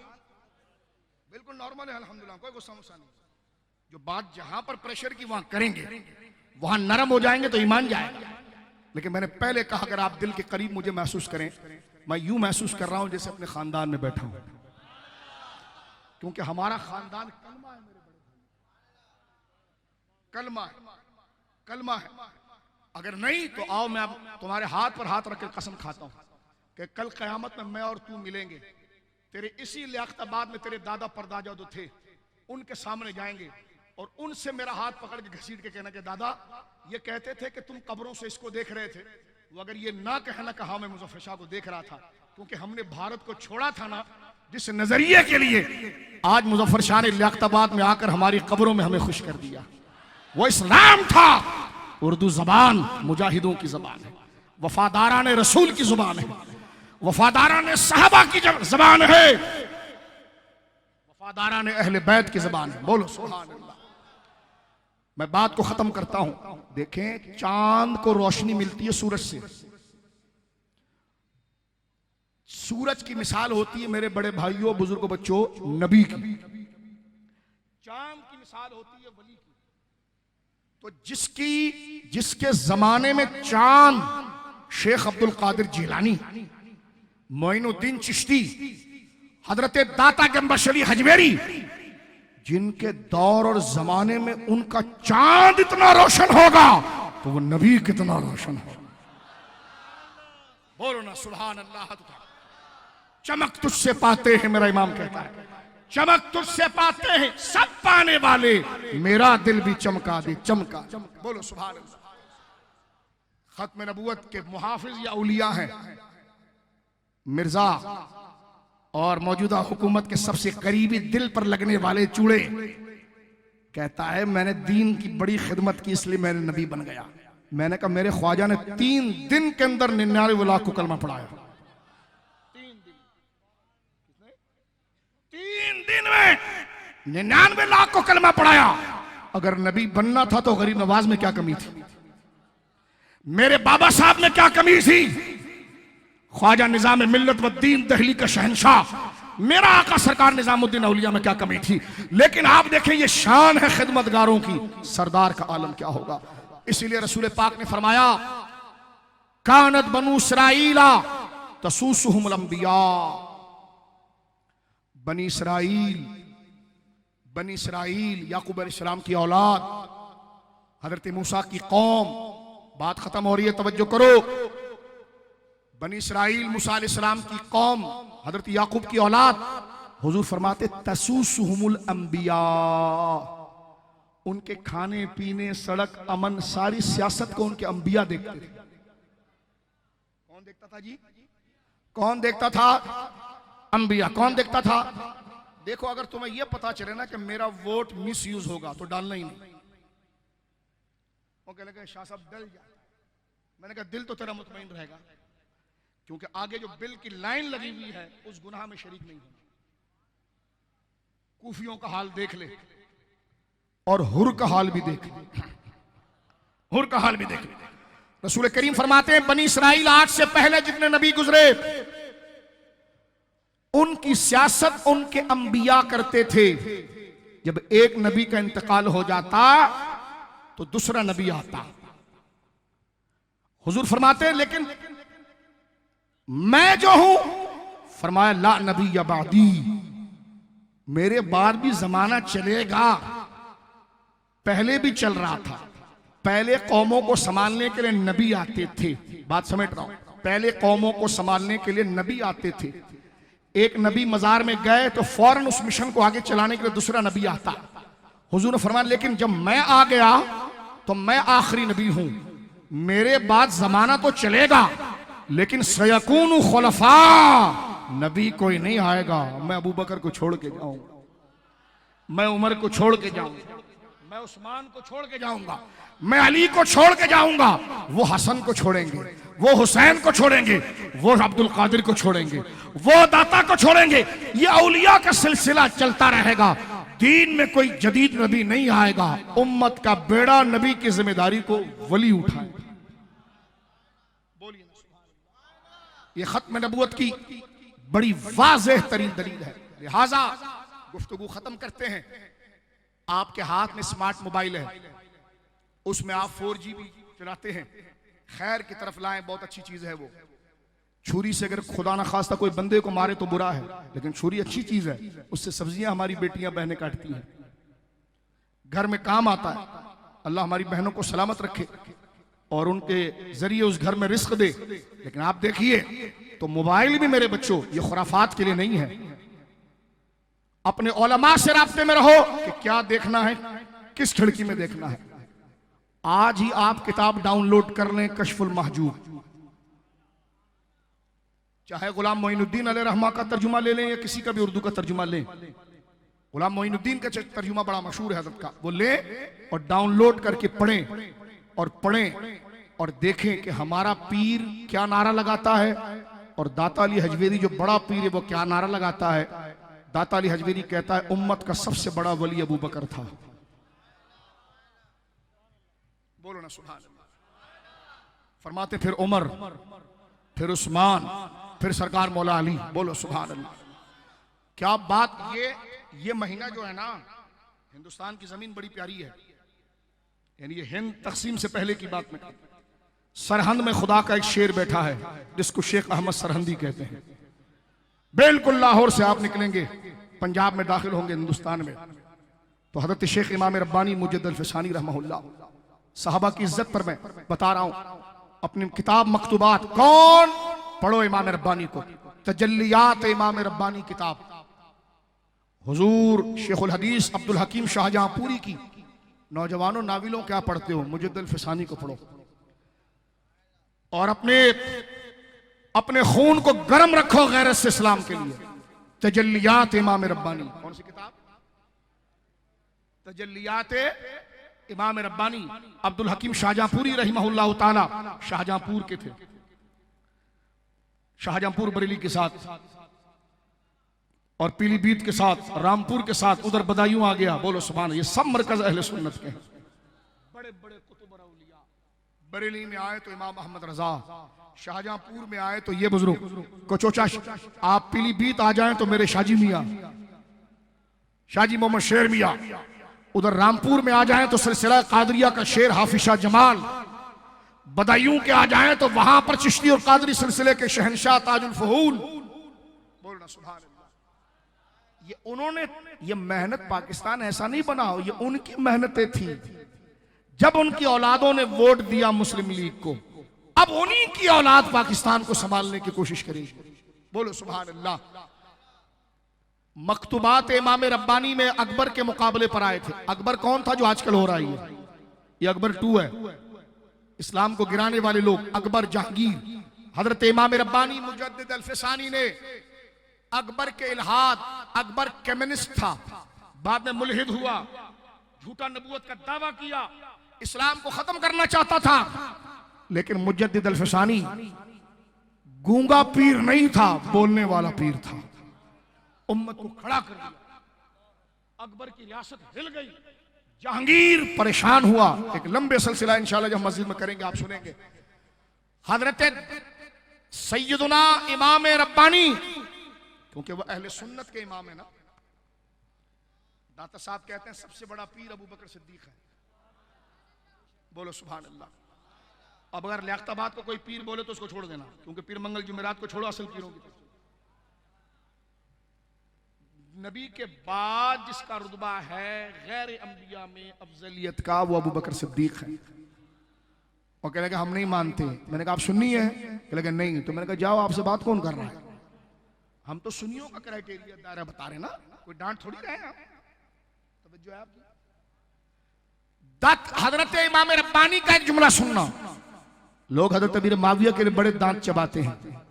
Speaker 1: बिल्कुल नॉर्मल है, अल्हम्दुलिल्लाह, कोई गुस्सा मुस्सा नहीं। जो बात जहां पर प्रेशर की वहां करेंगे, वहां नरम हो जाएंगे तो ईमान जाएगा। लेकिन मैंने पहले कहा, अगर आप दिल के करीब मुझे महसूस करें, मैं यूं महसूस कर रहा हूं जैसे अपने खानदान में बैठा हूं, क्योंकि हमारा खानदान कलमा है मेरे बड़े भाई, कलमा है। अगर नहीं तो आओ, मैं अब तुम्हारे हाथ पर हाथ रख कर कसम खाता हूं कि कल कयामत में मैं और तू मिलेंगे, तेरे इसी लियाकताबाद में तेरे दादा परदादा जो थे उनके सामने जाएंगे और उनसे मेरा हाथ पकड़ के घसीट के कहना कि दादा ये कहते थे कि तुम कब्रों से इसको देख रहे थे, वो अगर ये ना कहना कि हाँ मैं मुजफ्फर शाह को देख रहा था, क्योंकि हमने भारत को छोड़ा था ना जिस नजरिए के लिए, आज मुजफ्फर शाह ने लियाकताबाद में आकर हमारी कब्रों में हमें खुश कर दिया। वो इस्लाम था, उर्दू जबान मुजाहिदों की जबान है, वफादारान रसूल की जुबान है, वफादारान साहबा की जबान है, वफादारान अहले बैत की जबान है। बोलो सुभान अल्लाह। मैं बात को खत्म करता हूं। देखें, चांद को रोशनी मिलती है सूरज से। सूरज की मिसाल होती है मेरे बड़े भाइयों, बुजुर्गों, बच्चों, नबी की। चांद की मिसाल होती है वली की। तो जिसके जमाने में चांद, शेख अब्दुल कादिर जिलानी, मोइनुद्दीन चिश्ती, हजरत दाता गंबशली हजवेरी, जिनके दौर और जमाने में उनका चांद इतना रोशन होगा तो वो नबी कितना रोशन होगा। बोलो ना सुभान अल्लाह। चमक तुझसे पाते हैं, मेरा इमाम कहता है, चमक तुझसे पाते हैं सब पाने वाले, मेरा दिल भी चमका दे, चमका। बोलो सुभान अल्लाह। खत्म नबूवत के मुहाफिज या औलिया हैं मिर्जा, और मौजूदा हुकूमत के सबसे करीबी दिल पर लगने वाले चूड़े। कहता है मैंने दीन की बड़ी खिदमत की इसलिए मैंने नबी बन गया। मैंने कहा मेरे ख्वाजा ने 3 दिन के अंदर 99 लाख को कलमा पढ़ाया। 3 दिन में 99 लाख को कलमा पढ़ाया। अगर नबी बनना था तो गरीब नवाज में क्या कमी थी, मेरे बाबा साहब में क्या कमी थी, ख्वाजा निजाम मिल्लत व दीन दहली का शहंशाह मेरा आका सरकार निजामुद्दीन औलिया में क्या कमी थी। लेकिन आप देखें ये शान है खिदमतगारों की, सरदार का आलम क्या होगा। इसीलिए रसूल पाक ने फरमाया, कानत बनु इसराइला तसूसुहुमुल अंबिया। बनी इसराइल याकूब अलैहिस्सलाम की औलाद, हजरत मूसा की कौम। बात खत्म हो रही है, तवज्जो करो। बनी इसराइल मूसा अलैहिस्सलाम की कौम, हजरत याकूब की औलाद। हुजूर फरमाते तसूसुहुमुल अंबिया, उनके खाने पीने, सड़क, अमन, सारी सियासत को उनके अंबिया देखते थे। कौन देखता था जी? कौन देखता था? अंबिया। कौन देखता था? देखो, अगर तुम्हें यह पता चले ना कि मेरा वोट मिस यूज होगा तो डालना ही नहीं। वो कहने लगे शाह साहब डल जाता। मैंने कहा दिल तो तेरा मुतमईन रहेगा, क्योंकि आगे जो बिल की लाइन लगी हुई है उस गुनाह में शरीक नहीं होना। कूफियों का हाल देख ले और हुर का हाल भी देख ले, हुर का हाल भी देख ले। रसूल करीम फरमाते हैं बनी इसराइल आज से पहले जितने नबी गुजरे, उनकी सियासत उनके अंबिया करते थे। जब एक नबी का इंतकाल हो जाता तो दूसरा नबी आता। हुजूर फरमाते हैं लेकिन मैं जो हूं, फरमाया ला नबी या बादी, मेरे बाद भी जमाना चलेगा। पहले भी चल रहा था। पहले कौमों को संभालने के लिए नबी आते थे। बात समेट रहा हूं, पहले कौमों को संभालने के लिए नबी आते थे। एक नबी मजार में गए तो फौरन उस मिशन को आगे चलाने के लिए दूसरा नबी आता। हुजूर ने फरमाया लेकिन जब मैं आ गया तो मैं आखिरी नबी हूं, मेरे बाद जमाना तो चलेगा लेकिन सयकूनु खुलफा, नबी कोई नहीं आएगा। मैं अबू बकर को छोड़ के जाऊंगा, मैं उमर को छोड़ के जाऊंगा, मैं उस्मान को छोड़ के जाऊंगा, मैं अली को छोड़ के जाऊंगा। वो हसन को छोड़ेंगे, वो हुसैन को छोड़ेंगे, वो अब्दुल कादिर को छोड़ेंगे, वो दाता को छोड़ेंगे। ये औलिया का सिलसिला चलता रहेगा। दीन में कोई जदीद नबी नहीं आएगा, उम्मत का बेड़ा नबी की जिम्मेदारी को वली उठाएगा। बोलिए ना। ये खत्म नबूवत की बड़ी वाज़ेह तरीन दलील है। लिहाजा गुफ्तगू खत्म करते हैं। आपके हाथ में स्मार्ट मोबाइल है, उसमें आप 4G भी चलाते हैं, खैर की तरफ लाएं, बहुत अच्छी चीज है वो। छुरी से अगर खुदा ना खास्ता कोई बंदे को मारे तो बुरा है, लेकिन छुरी अच्छी चीज है, उससे सब्जियां हमारी बेटियां बहनें काटती हैं, घर में काम आता है। अल्लाह हमारी बहनों को सलामत रखे और उनके जरिए उस घर में रिस्क दे। लेकिन आप देखिए तो मोबाइल भी मेरे बच्चों ये खुराफात के लिए नहीं है। अपने उलमा से राब्ते में रहो कि क्या देखना है, किस खिड़की में देखना है। आज ही आप किताब डाउनलोड कर लें, कश्फुल महजूब, चाहे गुलाम मोइनुद्दीन अलैहि रहमा का तर्जुमा ले लें या किसी का भी उर्दू का तर्जुमा लें। गुलाम मोइनुद्दीन का तर्जुमा बड़ा मशहूर है हज़रत का, वो लें और डाउनलोड करके पढ़ें और देखें कि हमारा पीर क्या नारा लगाता है और दाता अली हजवेरी जो बड़ा पीर है वो क्या नारा लगाता है। दाता अली हजवेरी कहता है उम्मत का सबसे बड़ा वली अबू बकर था। बोलो ना सुभान अल्लाह। फरमाते फिर उमर, फिर उस्मान, फिर सरकार मौला अली। बोलो सुभान अल्लाह। क्या बात। ये महीना जो है ना, हिंदुस्तान की जमीन बड़ी प्यारी है, यानी ये हिंद तकसीम से पहले की बात में, सरहंद में खुदा का एक शेर बैठा है जिसको शेख अहमद सरहंदी कहते हैं। बिल्कुल लाहौर से आप निकलेंगे, पंजाब में दाखिल होंगे हिंदुस्तान में, तो हजरत शेख इमाम रब्बानी मुजद्दिद अल-फ़सानी रहमहुल्लाह, साहबा की इज्जत पर मैं बता रहा हूं, अपनी किताब मकतूबात, कौन पढ़ो इमाम रब्बानी को, तजल्लियात इमाम रब्बानी किताब, हुजूर शेखुल हदीस अब्दुल हकीम शाहजहांपुरी की। नौजवानों नाविलों क्या पढ़ते हो, मुजद्दिद अल-फ़सानी को पढ़ो और अपने खून को गर्म रखो गैरत से इस्लाम के लिए। तजल्लियात इमाम रब्बानी, कौन सी किताब? तजल्लियात इमाम रब्बानी, अब्दुल हकीम शाहजहांपुरी रहिमहुल्लाह ताला, शाहजहांपुर के थे, शाहजहांपुर बरेली के साथ और पीलीभीत के साथ, रामपुर के साथ, उधर बदायूं आ गया। बोलो सुभान। ये सब मरकज अहले सुन्नत के हैं। बड़े बड़े कुतुब और औलिया बरेली में आए तो इमाम अहमद रजा, शाहजहांपुर में आए तो ये बुजुर्ग कोचोचा, आप पीलीभीत आ जाएं तो मेरे शाजी मियां, शाजी मोहम्मद शेर मियां, उधर रामपुर में आ जाएं तो सिलसिला कादरिया का शेर हाफिज शाह जमाल, बदायूं के आ जाएं तो वहां पर चिश्ती और कादरी सिलसिले के शहनशाह ताजुल फहूल। बोलना सुभान अल्लाह। ये उन्होंने, ये मेहनत पाकिस्तान ऐसा नहीं बना, ये उनकी मेहनतें थी। जब उनकी औलादों ने वोट दिया मुस्लिम लीग को, अब उन्हीं की औलाद पाकिस्तान को संभालने की कोशिश करेगी। बोलो सुभान अल्लाह। मकतूबात इमाम रब्बानी में अकबर के मुकाबले पर आए थे। अकबर कौन था जो आजकल हो रहा है? ये अकबर 2 है, इस्लाम को गिराने वाले लोग। अकबर जहांगीर, हजरत इमाम रब्बानी मुजद्दिद अल-फ़सानी ने अकबर के इल्हाद, अकबर कम्युनिस्ट था, बाद में मुल्हिद हुआ, झूठा नबूवत का दावा किया, इस्लाम को खत्म करना चाहता था, लेकिन मुजद्दिद अल-फ़सानी गूंगा पीर नहीं था, बोलने वाला पीर था। उम्मत को खड़ा कर दिया, अकबर की रियासत हिल गई, जहांगीर परेशान हुआ। एक लंबे सिलसिला इंशाल्लाह जब मस्जिद में करेंगे आप सुनेंगे। हजरत सैयदुना इमाम रब्बानी, क्योंकि वह अहले सुन्नत के इमाम है ना, दाता साहब कहते हैं सबसे बड़ा पीर अबू बकर सिद्दीक है। बोलो सुभान अल्लाह। अब अगर लियाकताबाद को कोई पीर बोले तो उसको छोड़ देना, क्योंकि पीर मंगल जुमेरात को छोड़ो, असल पीरों की। नबी के बाद जिसका रुतबा है गैर अंबिया में अफजलियत का, वो अबू बकर सिद्दीक है। और कहने लगा हम नहीं मानते। मैंने कहा आप सुन्नी है? कहने लगा नहीं। तो मैंने कहा जाओ, आपसे बात कौन कर रहा है? हम तो सुन्नियों का क्राइटेरिया दायरा बता रहे ना, कोई डांट थोड़ी रहे हैं। तवज्जो है आपकी। हजरत इमाम रब्बानी का एक जुमला सुनना। लोग हजरत अमीर माविया के लिए बड़े दांत चबाते हैं।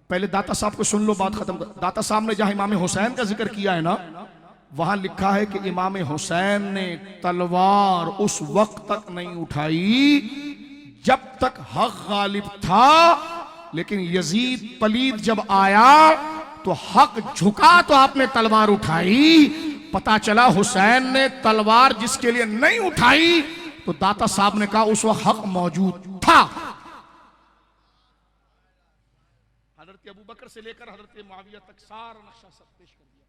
Speaker 1: पहले दाता साहब को सुन लो, बात खत्म कर। दाता साहब ने जहां इमाम हुसैन का जिक्र किया है ना, वहां लिखा है कि इमाम हुसैन ने तलवार उस वक्त तक नहीं उठाई जब तक हक गालिब था, लेकिन यजीद पलीद जब आया तो हक झुका तो आपने तलवार उठाई। पता चला हुसैन ने तलवार जिसके लिए नहीं उठाई तो दाता साहब ने कहा उस वक्त हक मौजूद था। हजरत अबू बकर से लेकर हजरत मुआविया तक सारा नक्शा सब पेश कर दिया।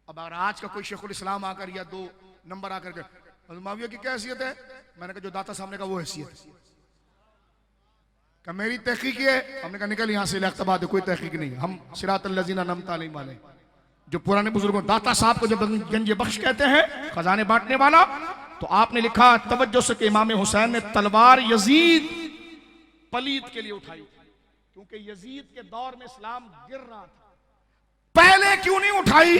Speaker 1: अब अगर आज का कोई शेखुल इस्लाम आकर या 2 नंबर आकर के हजरत मुआविया की क्या हैसियत है, मैंने कहा जो दाता साहब ने कहा वो हैसियत है। क्या मेरी तहकीक है? हमने कहा निकल यहां से, इलाहाबाद कोई तहकीक नहीं, हम सिरातल लजीना अनअमता अलैहिम वाले। जो पुराने बुजुर्गों दाता साहब को जब गंज बख्श कहते हैं, खजाने बांटने वाला, तो आपने लिखा तवज्जो से कि इमाम हुसैन ने तलवार यजीद पलीद के लिए उठाई क्योंकि यजीद के दौर में इस्लाम गिर रहा था। पहले क्यों नहीं उठाई?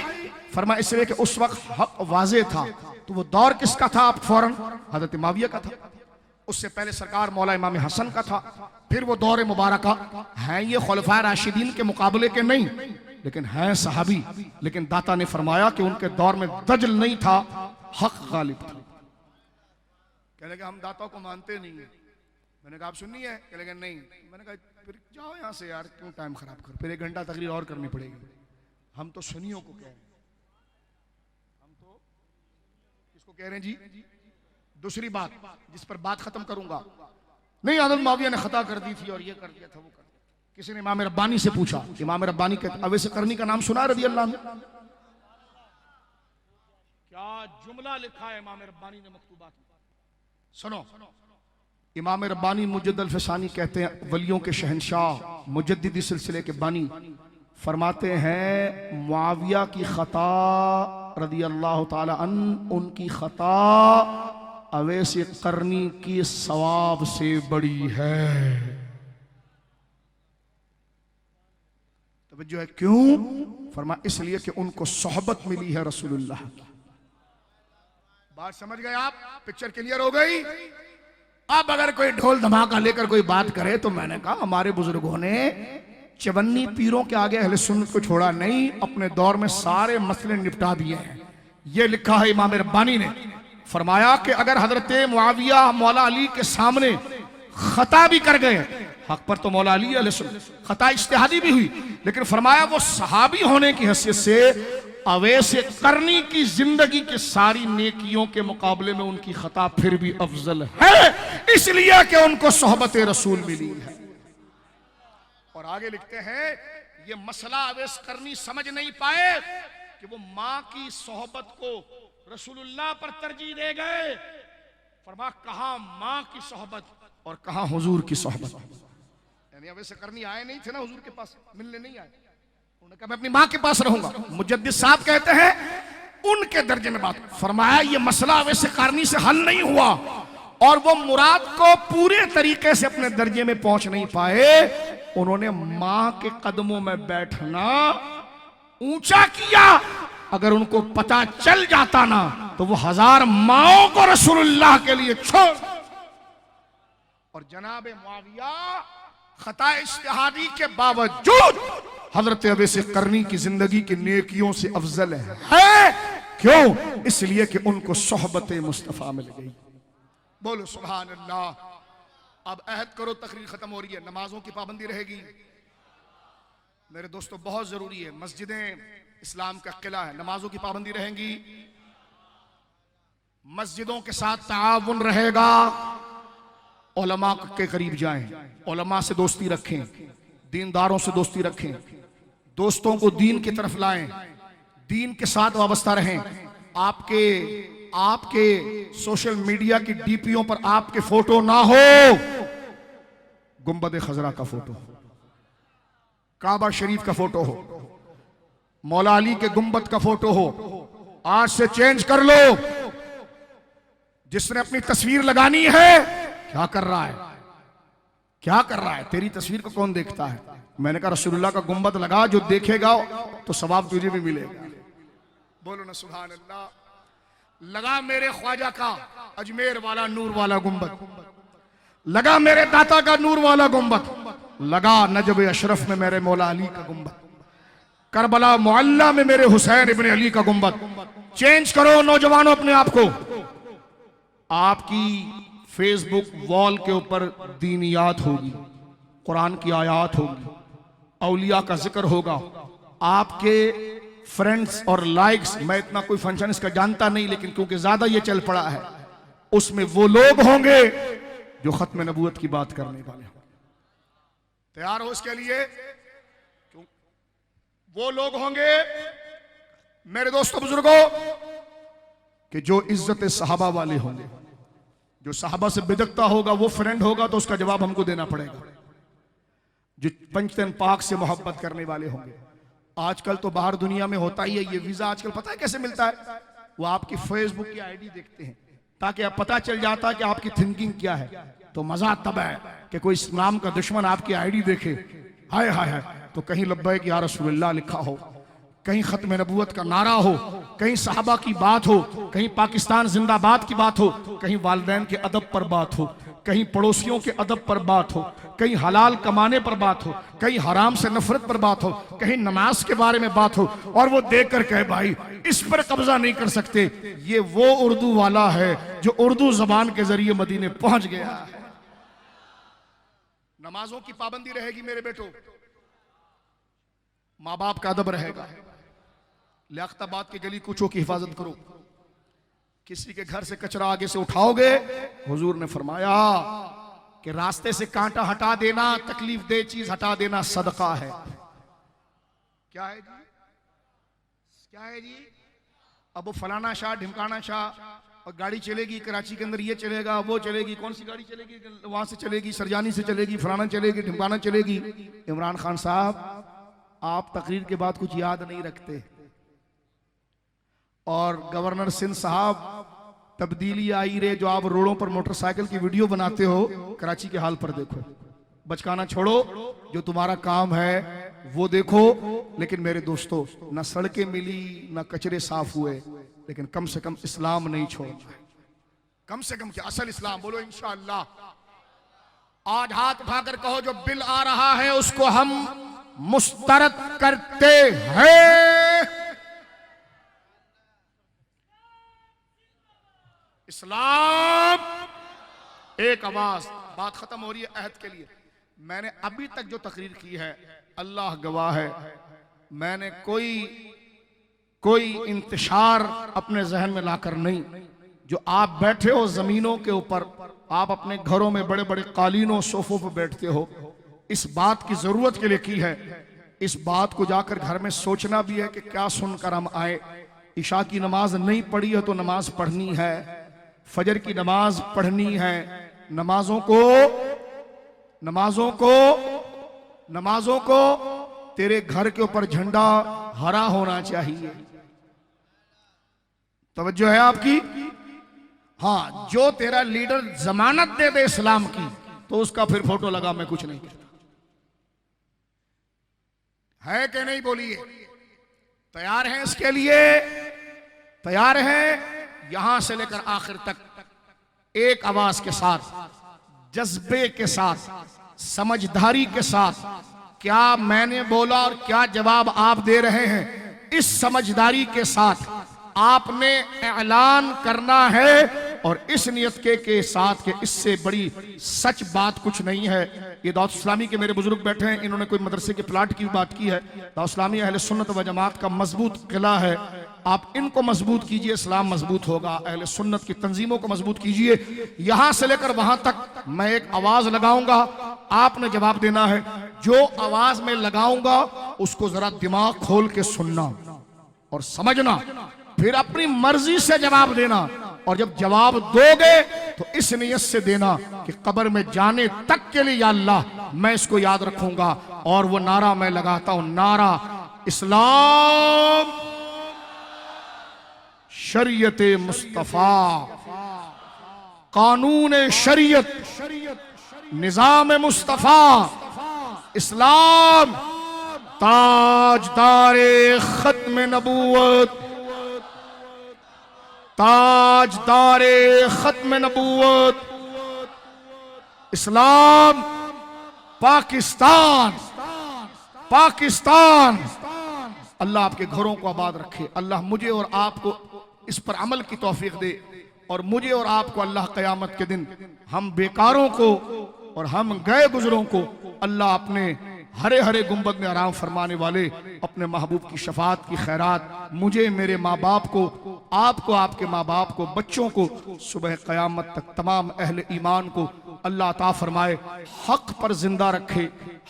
Speaker 1: फरमा इसलिए कि उस वक्त हक वाज़े था। तो वो दौर किसका था? आप फौरन हजरत मुआविया का था। उससे पहले सरकार मौला इमाम हसन का था। फिर वो दौर मुबारका है, ये खुलफाए राशिदीन के मुकाबले के नहीं, लेकिन हैं सहाबी। लेकिन दाता ने फरमाया कि उनके दौर में दजल नहीं था, हक गालिब था। कहने लगे हम दाताओं को मानते नहीं है। मैंने कहा आप सुननी है? कहने लगे नहीं। मैंने कहा फिर जाओ यहाँ से यार, क्यों टाइम खराब कर, फिर 1 घंटा तकरीर और करनी पड़ेगी। हम तो सुनियों को कह रहे हैं, हम तो किसको कह रहे हैं जी? दूसरी बात जिस पर बात खत्म करूंगा, नहीं हज़रत मुआविया ने खता कर दी थी और ये कर दिया था, वो कर दिया। किसी ने इमाम रब्बानी से पूछा, इमाम रब्बानी के अवैस करनी का नाम सुना रज़ी अल्लाह अन्हु? क्या जुमला लिखा है इमाम रब्बानी ने मकतूबात में, सुनो। इमाम रब्बानी मुजद्दिद अल-फ़सानी कहते हैं, वलियों के शहंशाह मुजद्दिदी सिलसिले के बानी, फरमाते हैं मुआविया की खता रज़ी अल्लाह ताला अन्हु, उनकी खता अवैस करनी की सवाब से बड़ी है। तवज्जो है क्यों? फरमा इसलिए कि उनको सोहबत मिली है रसूलुल्लाह की। बात समझ गए आप? पिक्चर क्लियर हो गई? अब अगर कोई ढोल धमाका लेकर कोई बात करे तो मैंने कहा हमारे बुजुर्गों ने चवन्नी पीरों के आगे अहले सुन्नत को छोड़ा नहीं, अपने दौर में सारे मसले निपटा दिए हैं। ये लिखा है इमाम रब्बानी ने, फरमाया कि अगर हजरत मुआविया मौला अली के सामने खता भी कर गए, हक पर तो मौला अली अलैहिस्सलाम, खता इज्तिहादी भी हुई, लेकिन फरमाया वो सहाबी होने की हैसियत से अवैस करनी की जिंदगी की सारी नेकियों के मुकाबले में उनकी खता फिर भी अफजल है, इसलिए कि उनको सोहबत रसूल मिली है। और आगे लिखते हैं ये मसला अवैस करनी समझ नहीं पाए कि वो माँ की सोहबत को रसूलुल्लाह पर तरजीह दे गए। फरमा कहां माँ की सोहबत और कहां हुजूर की सोहबत। यानी अवैस करनी आए नहीं थे ना हुजूर के पास, मिलने नहीं आए, उन्होंने कहा मैं अपनी माँ के पास रहूंगा। मुजद्दिद साहब कहते हैं उनके दर्जे में बात। फरमाया ये मसला अवैस करनी से हल नहीं हुआ और वो मुराद को पूरे तरीके से अपने दर्जे में पहुंच नहीं पाए। उन्होंने माँ के कदमों में बैठना ऊंचा किया। अगर उनको पता चल जाता ना तो वो 1000 माओं को रसूलुल्लाह के लिए छोड़। और जनाब मुआविया खता इज्तिहादी के बावजूद हजरत अवैस करनी की जिंदगी की नेकियों से अफजल है। क्यों? इसलिए कि उनको सोहबत मुस्तफा मिल गई। बोलो सुभान अल्लाह। अब अहद करो, तकरीर खत्म हो रही है, नमाजों की पाबंदी रहेगी मेरे दोस्तों, बहुत जरूरी है। मस्जिदें इस्लाम का किला है, नमाजों की पाबंदी रहेंगी, मस्जिदों के साथ ताआवुन रहेगा। उलमा के करीब जाएं, उलमा से दोस्ती रखें, दीनदारों से दोस्ती रखें, दोस्तों को दीन की तरफ लाएं, दीन के साथ वाबस्ता रहें। आपके सोशल मीडिया की डीपीओ पर आपके फोटो ना हो, गुंबद खजरा का फोटो, काबा शरीफ का फोटो हो, मौला अली के गुंबद का फोटो हो। आज से चेंज कर लो। जिसने अपनी तस्वीर लगानी है, क्या कर रहा है, क्या कर रहा है? तेरी तस्वीर को कौन देखता है? मैंने कहा रसूलुल्लाह का गुंबद लगा, जो देखेगा तो सवाब तुझे भी मिलेगा। बोलो ना सुभान अल्लाह। लगा मेरे ख्वाजा का अजमेर वाला नूर वाला गुंबद, लगा मेरे दाता का नूर वाला गुंबद, लगा नजब अशरफ में मेरे मौला अली का गुंबद, करबला मुअल्ला में मेरे हुसैन इब्न अली का गुंबद। चेंज करो नौजवानों अपने आप को। आपकी फेसबुक वॉल के ऊपर दीनियात होगी, कुरान की आयात होगी, औलिया का जिक्र होगा। आपके फ्रेंड्स और लाइक्स, मैं इतना कोई फंक्शन इसका जानता नहीं, लेकिन क्योंकि ज्यादा ये चल पड़ा है, उसमें वो लोग होंगे जो खत्म नबूवत की बात करने वाले होंगे। तैयार हो इसके लिए? वो लोग होंगे मेरे दोस्तों बुजुर्गों कि जो इज्जत सहाबा वाले होंगे। जो सहाबा से बिदकता होगा वो फ्रेंड होगा तो उसका जवाब हमको देना पड़ेगा। जो पंचतन पाक से मोहब्बत करने वाले होंगे। आजकल तो बाहर दुनिया में होता ही है ये वीजा, आजकल पता है कैसे मिलता है? वो आपकी फेसबुक की आईडी देखते हैं ताकि आप पता चल जाता है कि आपकी थिंकिंग क्या है। तो मजा तब है कि कोई इस्लाम का दुश्मन आपकी आईडी देखे, हाय हाय हाय, तो कहीं लब्बैक या रसूलुल्लाह लिखा हो, कहीं खत्म नबूवत का नारा हो, कहीं सहाबा की बात हो, कहीं पाकिस्तान जिंदाबाद की बात हो, कहीं वालिदैन के अदब पर बात हो, कहीं पड़ोसियों के अदब पर बात हो, कहीं हलाल कमाने पर बात हो, कहीं हराम से नफरत पर बात हो, कहीं नमाज के बारे में बात हो, और वो देख कर कहे भाई इस पर कब्जा नहीं कर सकते। ये वो उर्दू वाला है जो उर्दू जबान के जरिए मदीने पहुंच गया है। नमाजों की पाबंदी रहेगी मेरे बेटो, माँ बाप का अदब रहेगा, लियाकताबाद की गली कूचों की हिफाजत करो, किसी के घर से कचरा आगे से उठाओगे, हुजूर ने फरमाया कि रास्ते से कांटा हटा देना, तकलीफ दे चीज हटा देना सदका है। क्या है जी? क्या है जी? अब वो फलाना शाह ढिमकाना शाह और गाड़ी चलेगी कराची के अंदर, ये चलेगा वो चलेगी, कौन सी गाड़ी चलेगी? वहां से चलेगी, सरजानी से चलेगी, फलाना चलेगी, ढिमकाना चलेगी। इमरान खान साहब, आप तकरीर के बाद कुछ याद नहीं रखते। और गवर्नर सिंध साहब, तब्दीली आई रे, जो आप रोडों पर मोटरसाइकिल की वीडियो बनाते हो, कराची के हाल पर देखो। बचकाना छोड़ो, जो तुम्हारा काम है वो देखो। लेकिन मेरे दोस्तों, ना सड़कें मिली ना कचरे साफ हुए, लेकिन कम से कम इस्लाम नहीं छोड़ना। कम से कम क्या, असल इस्लाम। बोलो इंशाअल्लाह। आज हाथ उठाकर कहो जो बिल आ रहा है उसको हम मुस्तरद करते हैं। इस्लाम, एक आवाज। बात खत्म हो रही है अहद के लिए। मैंने अभी तक जो तकरीर की है, अल्लाह गवाह है, मैंने कोई इंतशार अपने जहन में लाकर नहीं। जो आप बैठे हो जमीनों के ऊपर, आप अपने घरों में बड़े बड़े कालीनों सोफों पर बैठते हो, इस बात की जरूरत के लिए की है। इस बात को जाकर घर में सोचना भी है कि क्या सुनकर हम आए। इशा की नमाज नहीं पढ़ी है तो नमाज पढ़नी है, फजर की नमाज पढ़नी है। नमाजों को तेरे घर के ऊपर झंडा हरा होना चाहिए। तवज्जो है आपकी? हाँ, जो तेरा लीडर जमानत दे दे इस्लाम की तो उसका फिर फोटो लगा, मैं कुछ नहीं कहता। है कि नहीं? बोलिए, तैयार हैं इसके लिए? तैयार हैं? यहां से लेकर आखिर तक एक आवाज के साथ, जज्बे के साथ, समझदारी के साथ, क्या मैंने बोला और क्या जवाब आप दे रहे हैं, इस समझदारी के साथ आपने ऐलान करना है। और इस नियत के साथ कि इससे बड़ी सच बात कुछ नहीं है। ये दाऊद इस्लामी के मेरे बुजुर्ग बैठे हैं, इन्होंने कोई मदरसे के प्लाट की बात की है। दाऊद इस्लामी अहले सुन्नत व जमात का मजबूत किला है। आप इनको मजबूत कीजिए, इस्लाम मजबूत होगा। अहले सुन्नत की तंजीमों को मजबूत कीजिए। यहां से लेकर वहां तक मैं एक आवाज लगाऊंगा, आपने जवाब देना है। जो आवाज में लगाऊंगा उसको जरा दिमाग खोल के सुनना और समझना, फिर अपनी मर्जी से जवाब देना। और जब जवाब दोगे तो इस नियत से देना कि कब्र में जाने तक के लिए या अल्लाह मैं इसको याद रखूंगा। और वो नारा मैं लगाता हूं, नारा इस्लाम, शरीयत मुस्तफा, कानून शरीयत, निजाम मुस्तफा, इस्लाम, ताजदारे खत्म नबूवत, ताजदारे खत्म नबूवत, इस्लाम, पाकिस्तान, पाकिस्तान। अल्लाह आपके घरों को आबाद रखे। अल्लाह मुझे और आपको इस पर अमल की तौफीक दे। और मुझे और आपको अल्लाह क़यामत के दिन हम बेकारों को और हम गए गुजरों को अल्लाह अपने हरे हरे गुंबद में आराम फरमाने वाले अपने महबूब की शफात की खैरात मुझे, मेरे माँ बाप को, आपको, आपके माँ बाप को, बच्चों को, सुबह क़यामत तक तमाम अहले ईमान को अल्लाह अता फरमाए। हक पर जिंदा रखे,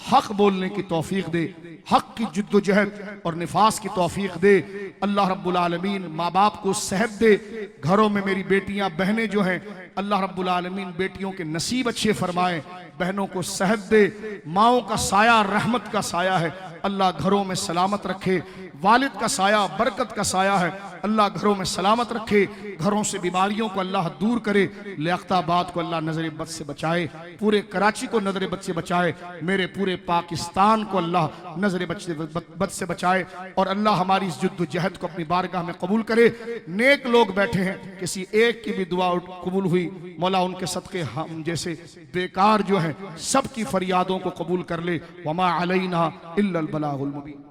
Speaker 1: हक बोलने की तौफीक दे, हक की जिद्दोजहद और निफास की तौफीक दे। अल्लाह रब्बुल आलमीन माँ बाप को सेहत दे। घरों में मेरी बेटियां बहनें जो हैं, अल्लाह रब्बुल आलमीन बेटियों के नसीब अच्छे फरमाए, बहनों को सेहत दे। माओं का साया रहमत का साया है, अल्लाह घरों में सलामत रखे। वालिद का साया बरकत का साया है, अल्लाह घरों में सलामत रखे। घरों से बीमारियों को अल्लाह दूर करे। लियाकताबाद को अल्लाह नजर बद से बचाए, पूरे कराची को नजर बद से बचाए, मेरे पूरे पाकिस्तान को अल्लाह नजर बद से बचाए। और अल्लाह हमारी इस जद्दोजहद को अपनी बारगाह में कबूल करे। नेक लोग बैठे हैं, किसी एक की भी दुआ कबूल हुई, मौला उनके सदके हम जैसे बेकार जो हैं सबकी फरियादों को कबूल कर ले। वमा अलैना इल्लल बलागुल मुबीन।